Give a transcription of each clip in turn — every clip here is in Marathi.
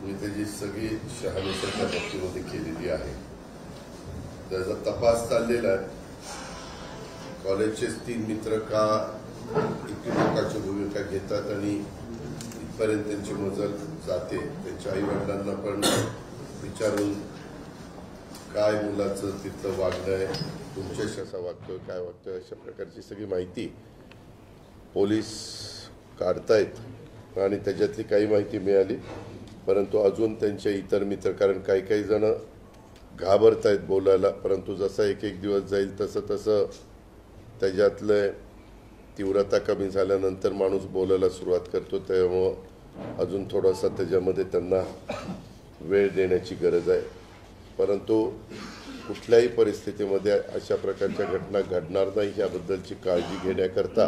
मी त्याची सगळी शहानिशा त्या बाबतीमध्ये केलेली आहे. त्याचा तपास चाललेला आहे. कॉलेजचेच 3 मित्र का इतकी टोकाची भूमिका घेतात आणि इथपर्यंत त्यांची मजल जाते. त्यांच्या आई वडिलांना पण विचारून काय मुलाचं तिथलं वागणं आहे, तुमच्याशी कसा वागतोय, काय वागतोय, अशा प्रकारची सगळी माहिती पोलीस काढतायत आणि त्याच्यातली काही माहिती मिळाली. परंतु अजून त्यांचे इतर मित्र, कारण काही जण घाबरत आहेत बोलायला, परंतु जसा एक दिवस जाईल तसं त्याच्यातलं तीव्रता कमी झाल्यानंतर माणूस बोलायला सुरुवात करतो. त्यामुळं अजून थोडासा त्याच्यामध्ये त्यांना वेळ देण्याची गरज आहे. परंतु कुठल्याही परिस्थितीमध्ये अशा प्रकारच्या घटना घडणार नाही याबद्दलची काळजी घेण्याकरता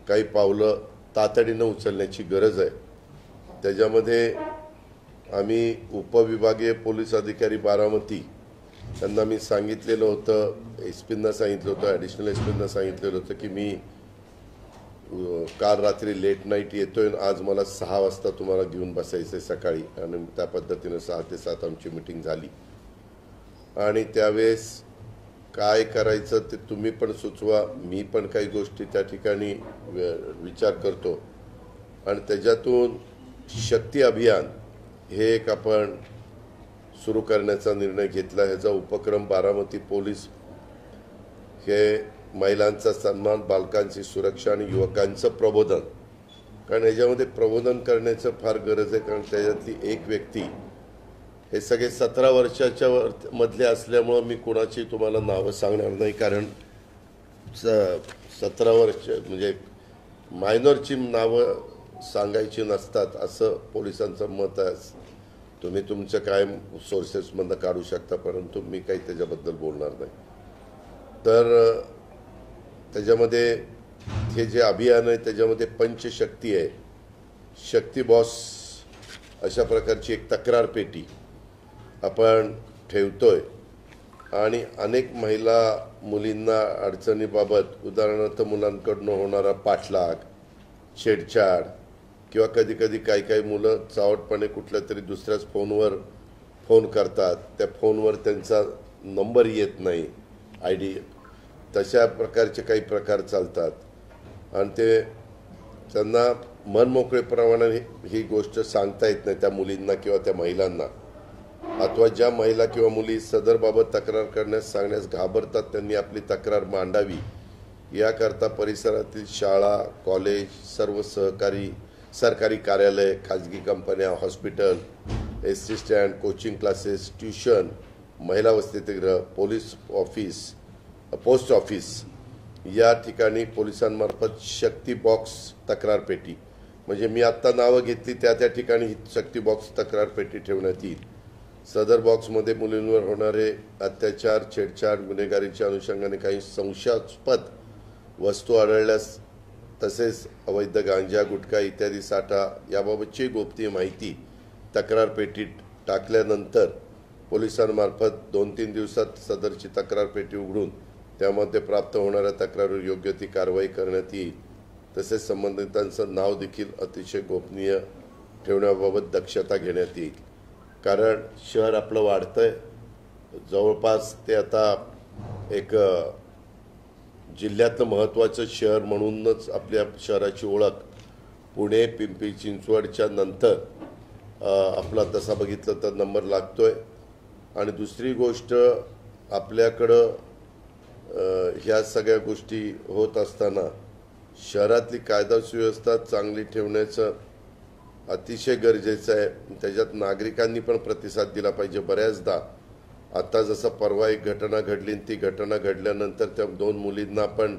काही पावलं तातडीनं उचलण्याची गरज आहे. त्याच्यामध्ये आम्ही उपविभागीय पोलीस अधिकारी बारामती त्यांना मी सांगितलेलं होतं, एसपींना सांगितलं होतं, ॲडिशनल एसपींना सांगितलेलं होतं की मी काल रात्री लेट नाईट येतोय, आज मला 6 वाजता तुम्हाला घेऊन बसायचं आहे सकाळी. आणि त्या पद्धतीनं 6 ते 7 आमची मीटिंग झाली. आणि त्यावेळेस काय करायचं ते तुम्ही पण सुचवा, मी पण काही गोष्टी त्या ठिकाणी विचार करतो. आणि त्याच्यातून शक्ती अभियान हे एक आपण सुरू करण्याचा निर्णय घेतला. ह्याचा उपक्रम बारामती पोलीस हे महिलांचा सन्मान, बालकांची सुरक्षा आणि युवकांचं प्रबोधन, कारण ह्याच्यामध्ये प्रबोधन करण्याचं फार गरज आहे. कारण त्याच्यातली एक व्यक्ती हे सगळे 17 वर्षाच्या मधले असल्यामुळं मी कोणाची तुम्हाला नावं सांगणार नाही, कारण 17 वर्ष म्हणजे मायनरची नावं सांगायची नसतात असं पोलिसांचं मत आहे. तुम्ही तुमचं काय सोर्सेसमधनं काढू शकता, परंतु मी काही त्याच्याबद्दल बोलणार नाही. तर त्याच्यामध्ये हे जे अभियान आहे त्याच्यामध्ये पंचशक्ती आहे. शक्ती बॉस अशा प्रकारची एक तक्रार पेटी आपण ठेवतोय आणि अनेक महिला मुलींना अडचणीबाबत, उदाहरणार्थ मुलांकडून होणारा पाठलाग, छेडछाड किंवा कधी काही मुलं चावटपणे कुठल्या तरी दुसऱ्याच फोनवर फोन करतात, त्या फोनवर त्यांचा नंबर येत नाही, ID, तशा प्रकारचे काही प्रकार चालतात. आणि ते त्यांना मनमोकळेप्रमाणे ही गोष्ट सांगता येत नाही त्या मुलींना किंवा त्या महिलांना, अथवा ज्या महिला किंवा मुली सदरबाबत तक्रार करण्यास सांगण्यास घाबरतात त्यांनी आपली तक्रार मांडावी. याकरता परिसरातील शाळा, कॉलेज, सर्व सरकारी कार्यालय, खाजगी कंपन्या, hospital, ST stand, coaching classes, tuition, महिला वसतिगृह, पोलीस ऑफिस, पोस्ट ऑफिस या ठिकाणी पोलिसांमार्फत शक्ती बॉक्स तक्रार पेटी, म्हणजे मी आत्ता नावं घेतली त्या ठिकाणी ही शक्ती बॉक्स तक्रार पेटी ठेवण्यात येईल. सदर बॉक्समध्ये मुलींवर होणारे अत्याचार, छेडछाड, गुन्हेगारीच्या अनुषंगाने काही संशयास्पद वस्तू आढळल्यास, तसेच अवैध गांजा, गुटखा इत्यादी साठा याबाबतची गोपनीय माहिती तक्रार पेटीत टाकल्यानंतर पोलिसांमार्फत 2-3 दिवसात सदरची तक्रार पेटी उघडून त्यामध्ये प्राप्त होणाऱ्या तक्रारीवर योग्य ती कारवाई करण्यात येईल. तसेच संबंधितांचं नाव देखील अतिशय गोपनीय ठेवण्याबाबत दक्षता घेण्यात येईल. कारण शहर आपलं वाढतंय, जवळपास ते आता एक जिल्ह्यातलं महत्त्वाचं शहर म्हणूनच आपल्या शहराची ओळख पुणे, पिंपरी चिंचवडच्या नंतर आपला तसा बघितलं तर नंबर लागतोय. आणि दुसरी गोष्ट, आपल्याकडं ह्या सगळ्या गोष्टी होत असताना शहरातली कायदा सुव्यवस्था चांगली ठेवण्याचं अतिशय गरजेचं आहे. त्याच्यात नागरिकांनी पण प्रतिसाद दिला पाहिजे. बऱ्याचदा आता जसं परवा एक घटना घडली, ती घटना घडल्यानंतर त्या 2 मुलींना पण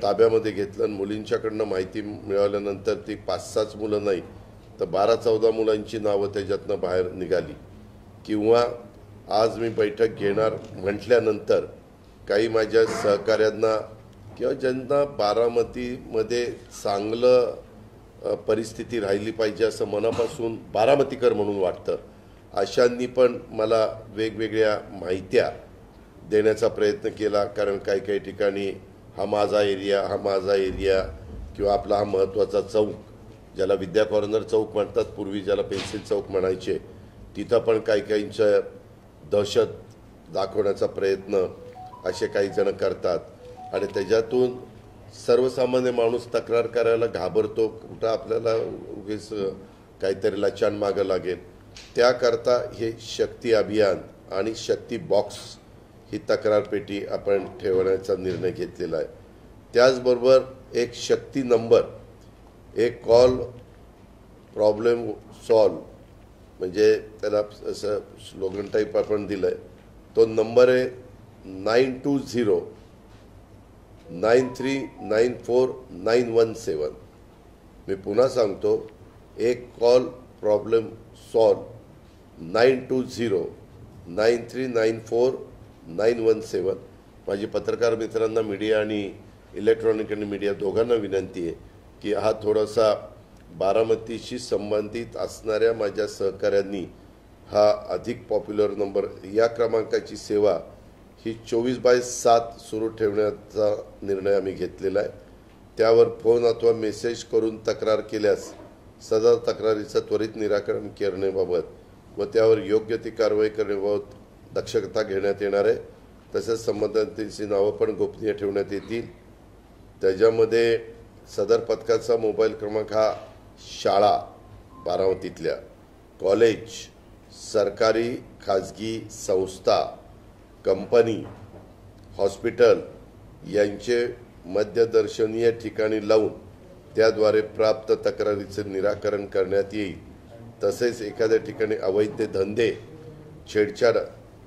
ताब्यामध्ये घेतलं आणि मुलींच्याकडनं माहिती मिळाल्यानंतर ती 5-6 मुलं नाही तर 12-14 मुलांची नावं त्याच्यातनं बाहेर निघाली. किंवा आज मी बैठक घेणार म्हटल्यानंतर काही माझ्या सहकाऱ्यांना किंवा ज्यांना बारामतीमध्ये चांगलं परिस्थिती राहिली पाहिजे असं मनापासून बारामतीकर म्हणून वाटतं, अशांनी पण मला वेगवेगळ्या माहित्या देण्याचा प्रयत्न केला. कारण काही ठिकाणी हा माझा एरिया किंवा आपला हा महत्त्वाचा चौक ज्याला विद्या कॉर्नर चौक म्हणतात, पूर्वी ज्याला पेन्सिल चौक म्हणायचे, तिथं पण काही काहींच्या दहशत दाखवण्याचा प्रयत्न असे काही जण करतात आणि त्याच्यातून सर्वसामान्य माणूस तक्रार करायला घाबरतो, कुठं आपल्याला उगीच काहीतरी लचाण मागं लागेल. त्याकरता हे शक्ती अभियान आणि शक्ती बॉक्स ही तक्रार पेटी आपण ठेवण्याचा निर्णय घेतलेला आहे. त्याचबरोबर एक शक्ती नंबर, एक कॉल प्रॉब्लेम सॉल्व, म्हणजे त्याला असं स्लोगन टाईप आपण दिलं आहे. तो नंबर आहे 9209394917. मी पुन्हा सांगतो, एक कॉल प्रॉब्लेम सॉल्व 9209394917. माझी पत्रकार मित्रांना, मीडिया आणि इलेक्ट्रॉनिक आणि मीडिया दोघांना विनंती आहे की हा थोडासा बारामतीशी संबंधित असणाऱ्या माझ्या सहकाऱ्यांनी हा अधिक पॉप्युलर नंबर, या क्रमांकाची सेवा ही 24/7 सुरू ठेवण्याचा निर्णय आम्ही घेतलेला आहे. त्यावर फोन अथवा मेसेज करून तक्रार केल्यास सदर तक्रारीचं त्वरित निराकरण करण्याबाबत व त्यावर योग्य ती कारवाई करण्याबाबत दक्षता घेण्यात येणार आहे. तसेच संबंधितांची नावं पण गोपनीय ठेवण्यात येतील. त्याच्यामध्ये सदर पथकाचा मोबाईल क्रमांक हा शाळा बारामतीतल्या, कॉलेज, सरकारी खाजगी संस्था, कंपनी, हॉस्पिटल यांचे मध्यदर्शनीय ठिकाणी लावून त्याद्वारे प्राप्त तक्रारीचे निराकरण करण्यात येईल. तसेच एखाद्या ठिकाणी अवैध धंदे, छेडछाड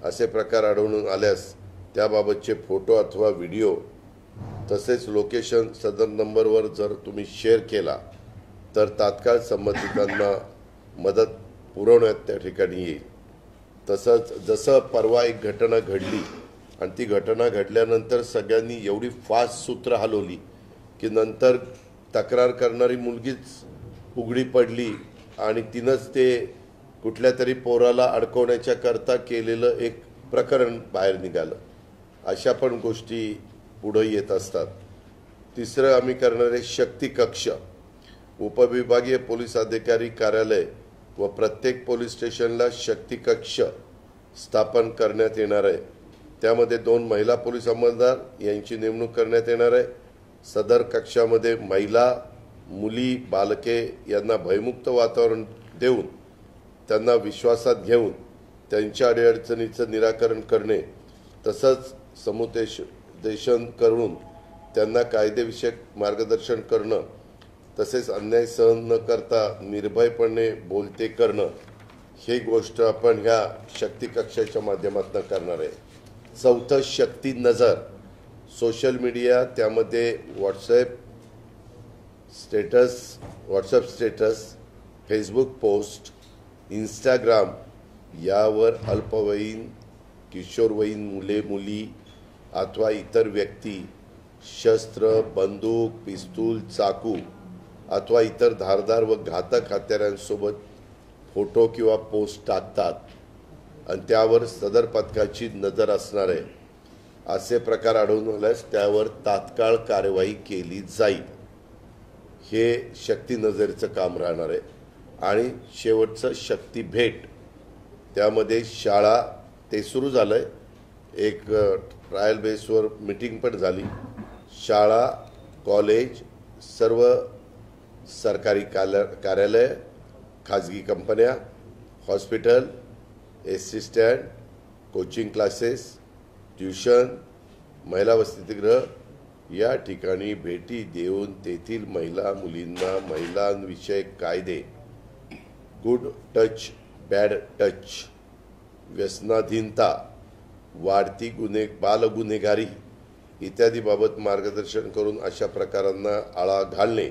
असे प्रकार आढळून आल्यास त्याबाबतचे फोटो अथवा व्हिडिओ तसेच लोकेशन सदर नंबरवर जर तुम्ही शेअर केला तर तात्काळ संबंधितांना मदत पुरवण्यात त्या ठिकाणी येईल. तसंच जसं परवा एक घटना घडली आणि ती घटना घडल्यानंतर सगळ्यांनी एवढी फास्ट सूत्र हलवली की नंतर तक्रार करणारी मुलगीच उघडी पडली आणि तिनंच ते कुठल्या तरी पोराला अडकवण्याच्या करता केलेलं एक प्रकरण बाहेर निघालं. अशा पण गोष्टी पुढे येत असतात. तिसरं आम्ही करणारे शक्ती कक्ष, उपविभागीय पोलीस अधिकारी कार्यालय व प्रत्येक पोलीस स्टेशनला शक्ती कक्ष स्थापन करण्यात येणार आहे. त्यामध्ये 2 महिला पोलीस अंमलदार यांची नेमणूक करण्यात येणार आहे. सदर कक्षामध्ये महिला, मुली, बालके यांना भयमुक्त वातावरण देऊन त्यांना विश्वासात घेऊन त्यांच्या अडीअडचणीचं निराकरण करणे, तसंच समुपदेशन करून त्यांना कायदेविषयक मार्गदर्शन करणं, तसेच अन्याय सहन न करता निर्भयपणे बोलते करणं, ही गोष्ट आपण ह्या शक्ती कक्षाच्या माध्यमातून करणार आहे. चौथं शक्ती नजर, सोशल मीडिया, त्यामध्ये WhatsApp status, Facebook post, Instagram यावर अल्पवयीन, किशोरवयीन मुले मुली अथवा इतर व्यक्ती शस्त्र, बंदूक, पिस्तूल, चाकू अथवा इतर धारदार व घातक हत्यारांसोबत फोटो किंवा पोस्ट टाकतात आणि त्यावर सदर पथकाची नजर असणार आहे. असे प्रकार आढळून आल्यास त्यावर तात्काळ कार्यवाही केली जाईल. हे शक्ती नजरेचं काम राहणार आहे. आणि शेवटचं शक्ती भेट, त्यामध्ये शाळा, ते सुरू झालं आहे, एक ट्रायल बेसवर मीटिंग पण झाली. शाळा, कॉलेज, सर्व सरकारी कार्यालय, खाजगी कंपन्या, hospital, ST stand, coaching classes, tuition, महिला वसतिगृह या ठिकाणी भेटी देऊन तेथील महिला मुलींना महिलांविषयक कायदे, गुड टच, बॅड टच, व्यसनाधीनता, वाढती बालगुन्हेगारी इत्यादी बाबत मार्गदर्शन करून अशा प्रकारांना आळा घालणे,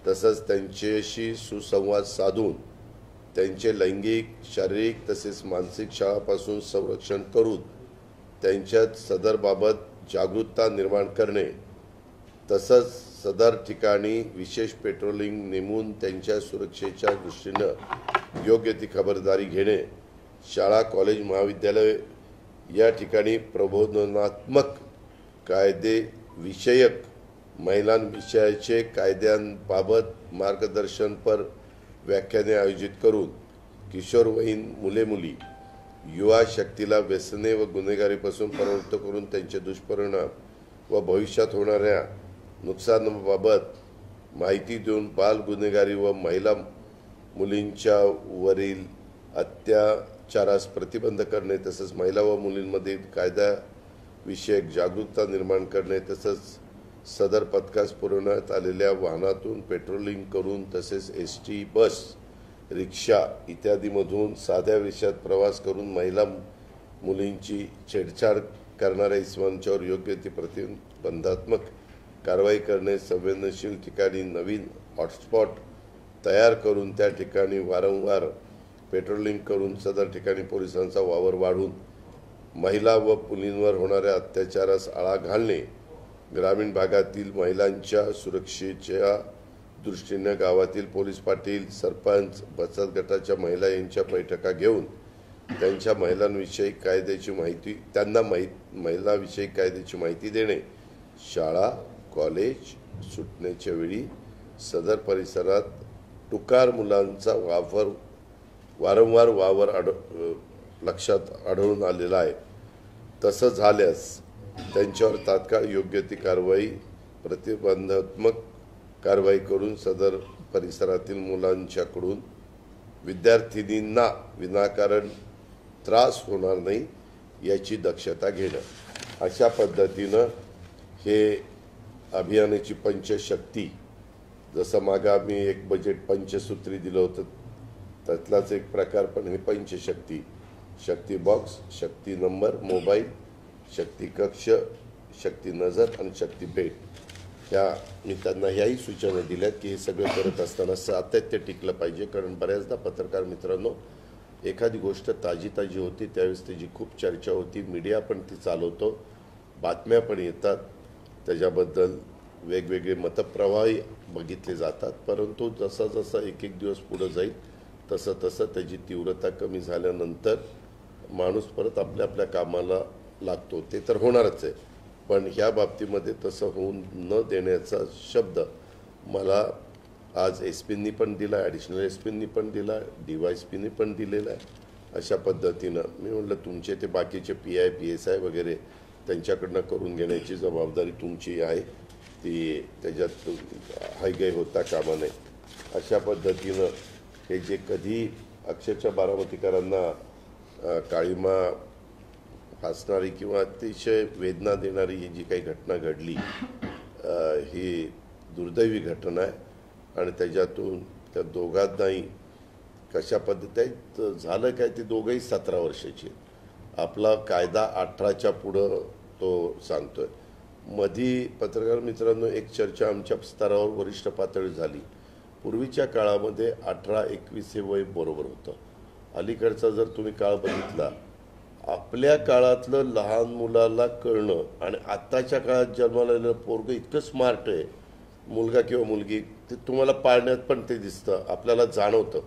तसंच त्यांच्याशी सुसंवाद साधून त्यांचे लैंगिक, शारीरिक तसेच मानसिक छळापासून संरक्षण करून त्यांच्यात सदरबाबत जागरूकता निर्माण करणे, तसंच सदर ठिकाणी विशेष पेट्रोलिंग नेमून त्यांच्या सुरक्षेच्या दृष्टीनं योग्य ती खबरदारी घेणे, शाळा, कॉलेज, महाविद्यालय या ठिकाणी प्रबोधनात्मक, कायदेविषयक महिलांविषयाचे कायद्यांबाबत मार्गदर्शनपर व्याख्याने आयोजित करून किशोरवयीन मुले-मुली युवा शक्तीला व्यसने व गुन्हेगारीपासून परावृत्त करून त्यांचे दुष्परिणाम व भविष्यात होणाऱ्या नुकसानाबाबत माहिती देऊन बाल गुन्हेगारी व महिला मुलींच्या वरील अत्याचारास प्रतिबंध करणे तसेच महिला व मुलींमध्ये कायद्याविषयक जागरूकता निर्माण करणे तसेच सदर पथकास पुरवण्यात आलेल्या वाहनातून पेट्रोलिंग करून तसेच एसटी बस रिक्षा इत्यादीमधून साध्या विषयात प्रवास करून महिला मुलींची छेडछाड करणाऱ्या इसमांच्यावर योग्य ती प्रतिबंधात्मक कारवाई करणे संवेदनशील ठिकाणी नवीन हॉटस्पॉट तयार करून त्या ठिकाणी वारंवार पेट्रोलिंग करून सदर ठिकाणी पोलिसांचा वावर वाढवून महिला व मुलींवर होणाऱ्या अत्याचारास आळा घालणे ग्रामीण भागातील महिलांच्या सुरक्षेच्या दृष्टीने गावातील पोलीस पाटील सरपंच बचत गटाच्या महिला यांच्या बैठका घेऊन त्यांच्या महिलांविषयी कायद्याची माहिती महिलांविषयी कायद्याची माहिती देणे शाळा कॉलेज सुटण्याच्या वेळी सदर परिसरात टुकार मुलांचा वारंवार लक्षात आढळून आलेला आहे। तसं झाल्यास त्यांच्यावर तात्काळ योग्य ती प्रतिबंधात्मक कारवाई करून सदर परिसरातील मुलांच्याकडून विद्यार्थिनींना विनाकारण त्रास होणार नाही याची दक्षता घेणं अशा पद्धतीनं हे अभियानाची पंचशक्ती जसं मागा मी एक बजेट पंचसूत्री दिलं होतं त्यातलाच एक प्रकार पण हे पंचशक्ती शक्ती बॉक्स शक्ती नंबर मोबाईल शक्ती कक्ष शक्ती नजर आणि शक्ती भेट ह्या मी त्यांना ह्याही सूचना दिल्यात की हे सगळं करत असताना सातत्य टिकलं पाहिजे। कारण बऱ्याचदा पत्रकार मित्रांनो एखादी गोष्ट ताजी होती त्यावेळेस त्याची खूप चर्चा होती मीडिया पण ती चालवतो बातम्या पण येतात त्याच्याबद्दल वेगवेगळे मतप्रवाहही बघितले जातात परंतु जसा एक दिवस पुढे जाईल तसं त्याची तीव्रता कमी झाल्यानंतर माणूस परत आपल्या कामाला लागतो ते तर होणारच आहे पण ह्या बाबतीमध्ये तसं होऊन न देण्याचा शब्द मला आज एसपींनी पण दिला ॲडिशनल एसपींनी पण दिला DYSPनी पण दिलेला आहे। अशा पद्धतीनं मी म्हटलं तुमचे ते बाकीचे PI PSI वगैरे त्यांच्याकडनं करून घेण्याची जबाबदारी तुमची आहे ती त्याच्यात हायगय होता कामा नये। अशा पद्धतीनं हे जे कधी अक्षरशः बारामतीकरांना काळीमा फासणारी किंवा अतिशय वेदना देणारी ही जी काही घटना घडली ही दुर्दैवी घटना आहे आणि त्याच्यातून त्या दोघांनाही कशा पद्धतीत झालं काय ते दोघंही 17 वर्षाचे आपला कायदा 18च्या पुढं तो सांगतोय। मधी पत्रकार मित्रांनो एक चर्चा आमच्या स्तरावर वरिष्ठ पातळी झाली पूर्वीच्या काळामध्ये 18-21 हे वय बरोबर होतं अलीकडचा जर तुम्ही काळ बघितला आपल्या काळातलं लहान मुलाला कळणं आणि आत्ताच्या काळात जन्माला आलेलं पोरगं इतकं स्मार्ट आहे मुलगा किंवा मुलगी ते तुम्हाला पाळण्यात पण ते दिसतं आपल्याला जाणवतं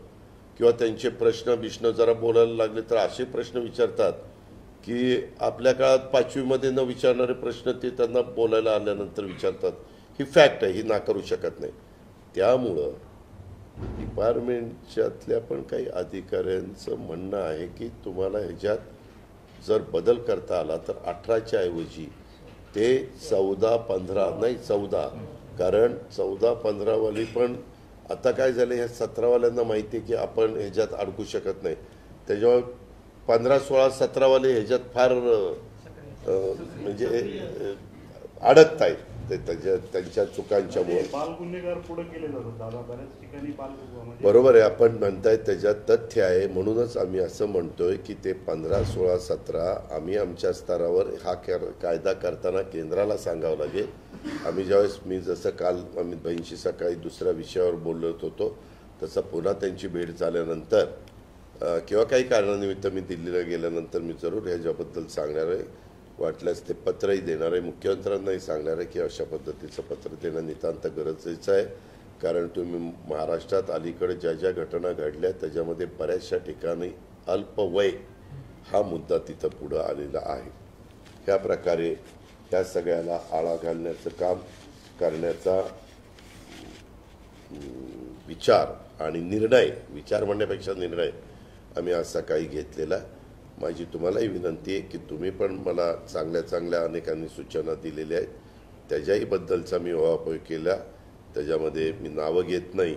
किंवा त्यांचे प्रश्न जरा बोलायला लागले तर असे प्रश्न विचारतात की आपल्या काळात 5वी मध्ये न विचारणारे प्रश्न ते त्यांना बोलायला आल्यानंतर विचारतात ही फॅक्ट आहे ही नाकारू शकत नाही। त्यामुळं डिपार्टमेंटच्यातल्या पण काही अधिकाऱ्यांचं म्हणणं आहे की तुम्हाला ह्याच्यात जर बदल करता आला तर 18च्या ऐवजी ते 14-15 नाही 14 कारण 14-15 वाली पण आता काय झालं ह्या 17 वाल्यांना माहिती आहे की आपण ह्याच्यात अडकू शकत नाही त्याच्यामुळे 15, 16, 17 वाले ह्याच्यात फार म्हणजे अडकतायत त्यांच्या चुकांच्यामुळे बरोबर आहे आपण म्हणताय त्याच्यात तथ्य आहे म्हणूनच आम्ही असं म्हणतोय की ते 15, 16, 17 आम्ही आमच्या स्तरावर हा कायदा करताना केंद्राला सांगावं लागेल। आम्ही ज्यावेळेस मी जसं काल अमित भाईंशी सकाळी दुसऱ्या विषयावर बोलत होतो तसं पुन्हा त्यांची भेट झाल्यानंतर किंवा काही कारणानिमित्त मी दिल्लीला गेल्यानंतर मी जरूर ह्याच्याबद्दल सांगणार आहे वाटल्यास ते पत्रही देणार आहे मुख्यमंत्र्यांनाही सांगणार आहे की अशा पद्धतीचं पत्र देणं नितांत गरजेचं आहे कारण तुम्ही महाराष्ट्रात अलीकडे ज्या घटना घडल्या त्याच्यामध्ये बऱ्याचशा ठिकाणी अल्पवय हा मुद्दा तिथं पुढं आलेला आहे। ह्या प्रकारे ह्या सगळ्याला आळा घालण्याचं काम करण्याचा विचार आणि निर्णय, विचार म्हणण्यापेक्षा निर्णय आम्ही आज सकाळी घेतलेला. माझी तुम्हालाही विनंती आहे की तुम्ही पण मला चांगल्या चांगल्या अनेकांनी सूचना दिलेल्या आहेत, त्याच्याही बद्दलचा मी उहापोह केला. त्याच्यामध्ये मी नावं घेत नाही,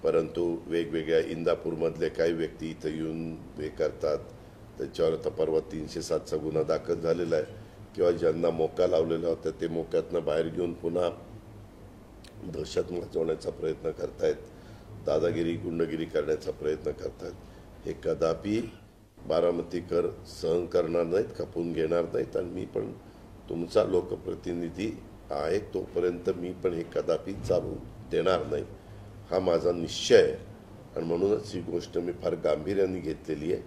परंतु वेगवेगळ्या इंदापूरमधले काही व्यक्ती इथं येऊन हे करतात, त्याच्यावर आता परवा 307चा गुन्हा दाखल झालेला आहे, किंवा ज्यांना मोका लावलेला होता ते मोक्यातनं बाहेर घेऊन पुन्हा दहशत माजवण्याचा प्रयत्न करतायत, दादागिरी गुंडगिरी करण्याचा प्रयत्न करतायत. हे कदापि बारामतीकर सहन करणार नाहीत, खपून घेणार नाहीत. आणि मी पण तुमचा लोकप्रतिनिधी आहे, तोपर्यंत मी पण हे कदापि चालू देणार नाही, हा माझा निश्चय आहे. आणि म्हणूनच ही गोष्ट मी फार गांभीर्याने घेतलेली आहे.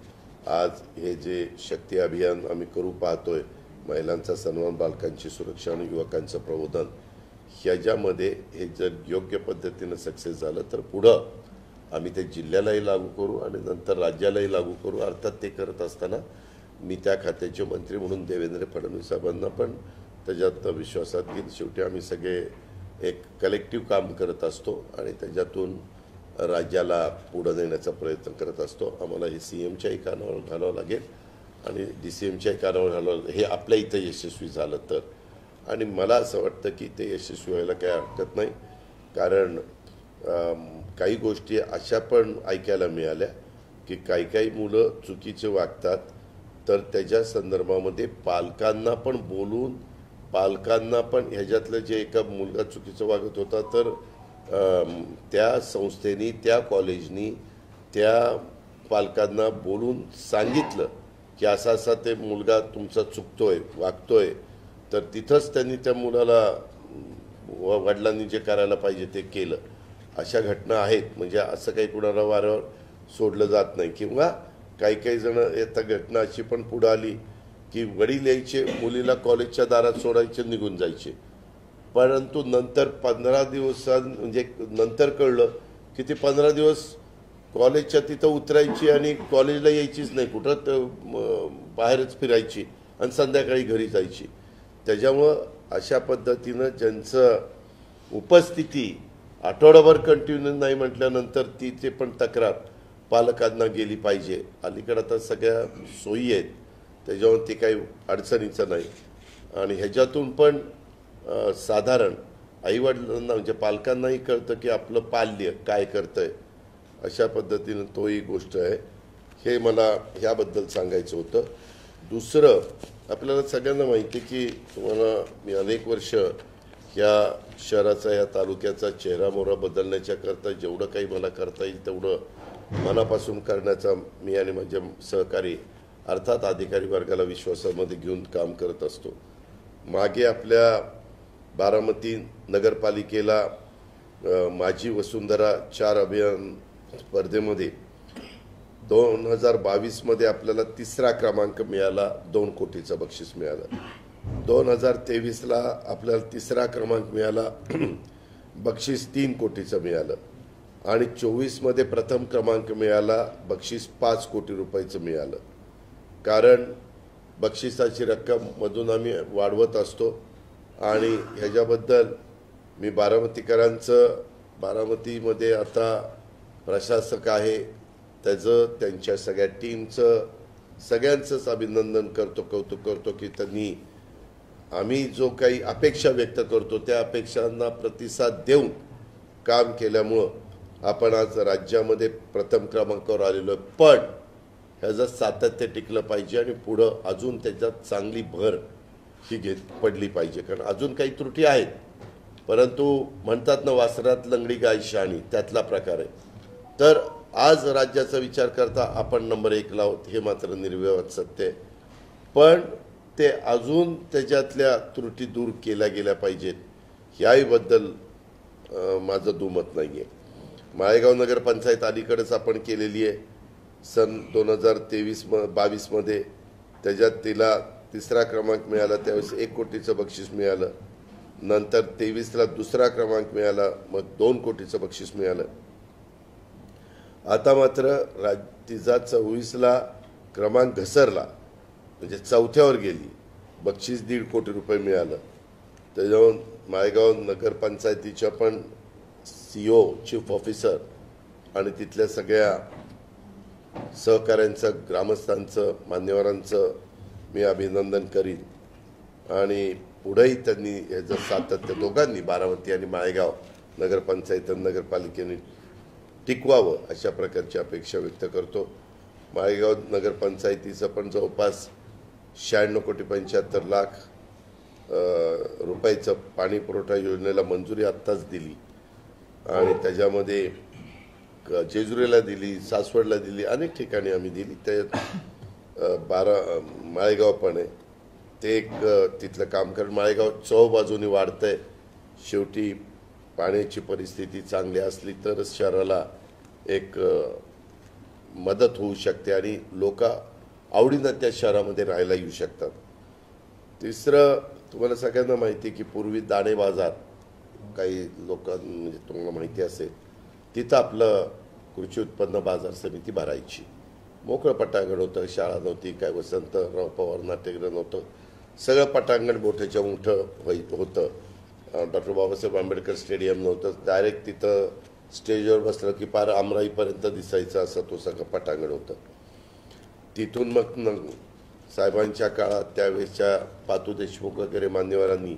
आज हे जे शक्ती अभियान आम्ही करू पाहतोय, महिलांचा सन्मान, बालकांची सुरक्षा आणि युवकांचं प्रबोधन, ह्याच्यामध्ये हे जर योग्य पद्धतीनं सक्सेस झालं तर पुढं आम्ही ते जिल्ह्यालाही लागू करू आणि नंतर राज्यालाही लागू करू. अर्थात ते करत असताना मी त्या खात्याचे मंत्री म्हणून देवेंद्र फडणवीस साहेबांना पण त्याच्यात विश्वासात घेईल. शेवटी आम्ही सगळे एक कलेक्टिव्ह काम करत असतो आणि त्याच्यातून राज्याला पुढं नेण्याचा प्रयत्न करत असतो. आम्हाला हे CMच्याही कानावर घालावं लागेल आणि DCMच्याही कानावर घालावं, हे आपल्या इथं यशस्वी झालं तर. आणि मला असं वाटतं की ते यशस्वी व्हायला काही हरकत नाही, कारण काही गोष्टी अशा पण ऐकायला मिळाल्या की काही मुलं चुकीचे वागतात, तर त्याच्या संदर्भामध्ये पालकांना पण बोलून, पालकांना पण ह्याच्यातलं जे एका मुलगा चुकीचं वागत होता तर त्या संस्थेनी, त्या कॉलेजनी त्या पालकांना बोलून सांगितलं की असा असा ते मुलगा तुमचा चुकतोय, वागतोय, तर तिथंच त्यांनी त्या मुलाला वडिलांनी जे करायला पाहिजे ते केलं. अशा घटना आहेत. म्हणजे असं काही कुणाला वारंवार सोडलं जात नाही. किंवा काही जण आता घटना अशी पण पुढे आली की वडील यायचे, मुलीला कॉलेजच्या दारात सोडायचे, निघून जायचे, परंतु नंतर 15 दिवसां म्हणजे नंतर कळलं की ते 15 दिवस कॉलेजच्या तिथं उतरायची आणि कॉलेजला यायचीच नाही, कुठं बाहेरच फिरायची आणि संध्याकाळी घरी जायची. त्याच्यामुळं अशा पद्धतीनं ज्यांचं उपस्थिती आठवडाभर कंटिन्यू नाही म्हटल्यानंतर ती पण तक्रार पालकांना गेली पाहिजे. अलीकडे आता सगळ्या सोयी आहेत, त्याच्यावर ते काही अडचणीचं नाही. आणि ह्याच्यातून पण साधारण आईवडिलांना म्हणजे पालकांनाही कळतं की आपलं पाल्य काय करतंय. अशा पद्धतीनं तोही गोष्ट आहे. हे मला ह्याबद्दल सांगायचं होतं. दुसरं, आपल्याला सगळ्यांना माहिती आहे की तुम्हाला मी अनेक वर्ष या शहराचा, या तालुक्याचा चेहरामोहरा बदलण्याच्या करता जेवढं काही मला करता येईल तेवढं मनापासून करण्याचा मी आणि माझे सहकारी अर्थात अधिकारी वर्गाला विश्वासामध्ये घेऊन काम करत असतो. मागे आपल्या बारामती नगरपालिकेला माझी वसुंधरा 4 अभियान स्पर्धेमध्ये 2022 मध्ये आपल्याला 3रा क्रमांक मिळाला, 2 कोटीचं बक्षीस मिळालं. 2023ला आपल्याला 3रा क्रमांक मिळाला, बक्षीस 3 कोटीचं मिळालं. आणि 24 मध्ये प्रथम क्रमांक मिळाला, बक्षीस 5 कोटी रुपयाचं मिळालं. कारण बक्षिसाची रक्कम मधून आम्ही वाढवत असतो. आणि ह्याच्याबद्दल मी बारामतीकरांचं, बारामतीमध्ये आता प्रशासक आहे त्याचं, त्यांच्या सगळ्या टीमचं, सगळ्यांचंच अभिनंदन करतो, कौतुक करतो की त्यांनी आम्ही जो काही अपेक्षा व्यक्त करतो त्या अपेक्षांना प्रतिसाद देऊन काम केल्यामुळं आपण आज राज्यामध्ये प्रथम क्रमांकावर आलेलो आहे. पण ह्याचं सातत्य टिकलं पाहिजे आणि पुढं अजून त्याच्यात चांगली भर ही पडली पाहिजे. कारण अजून काही त्रुटी आहेत, परंतु म्हणतात ना वासरात लंगडी गाय शहाणी, त्यातला प्रकार आहे. तर आज राज्याचा विचार करता आपण नंबर 1ला आहोत, हे मात्र निर्विवाद सत्य आहे. पण ते अजून त्याच्यातल्या त्रुटी दूर केल्या गेल्या पाहिजेत, याहीबद्दल माझं दुमत नाही आहे. माळेगाव नगरपंचायत अलीकडेच आपण केलेली आहे सन 2023-22 मध्ये. त्याच्यात तिला 3रा क्रमांक मिळाला, त्यावेळेस 1 कोटीचं बक्षीस मिळालं. नंतर 23ला 2रा क्रमांक मिळाला, मग 2 कोटीचं बक्षीस मिळालं. आता मात्र तिचा 24ला क्रमांक घसरला, म्हणजे 4थ्यावर गेली, बक्षीस 1.5 कोटी रुपये मिळालं. त्याच्यावर माळेगाव नगरपंचायतीच्या पण CEO चीफ ऑफिसर आणि तिथल्या सगळ्या सहकाऱ्यांचं, ग्रामस्थांचं, मान्यवरांचं मी अभिनंदन करीन आणि पुढेही त्यांनी ह्याचं सातत्य दोघांनी बारामती आणि माळेगाव नगरपंचायत नगरपालिकेने टिकवावं अशा प्रकारची अपेक्षा व्यक्त करतो. माळेगाव नगरपंचायतीचं पण जवळपास 96,75,00,000 रुपयाचं पाणी पुरवठा योजनेला मंजुरी आत्ताच दिली आणि त्याच्यामध्ये जेजुरीला दिली, सासवडला दिली, अनेक ठिकाणी आम्ही दिली. त्यात माळेगाव पण आहे. ते एक तिथलं काम कारण माळेगाव चौबाजूनी वाढतंय. शेवटी पाण्याची परिस्थिती चांगली असली तरच शहराला एक मदत होऊ शकते आणि लोक आवडीनं त्या शहरामध्ये राहायला येऊ शकतात. तिसरं, तुम्हाला सगळ्यांना माहिती आहे की पूर्वी दाणे बाजार काही म्हणजे तुम्हाला माहिती असेल, तिथं आपलं कृषी उत्पन्न बाजार समिती भरायची. मोकळं पटांगण होतं, शाळा नव्हती, काय वसंतराव पवार नाट्यगृह नव्हतं, सगळं पटांगण मोठ्याच्या मोठं होतं. डॉक्टर बाबासाहेब आंबेडकर स्टेडियम नव्हतं, डायरेक्ट तिथं स्टेजवर बसलं की पार आमराईपर्यंत दिसायचं असं तो सगळं पटांगण होतं. तिथून मग साहेबांच्या काळात त्यावेळेसच्या पातू देशमुख वगैरे मान्यवरांनी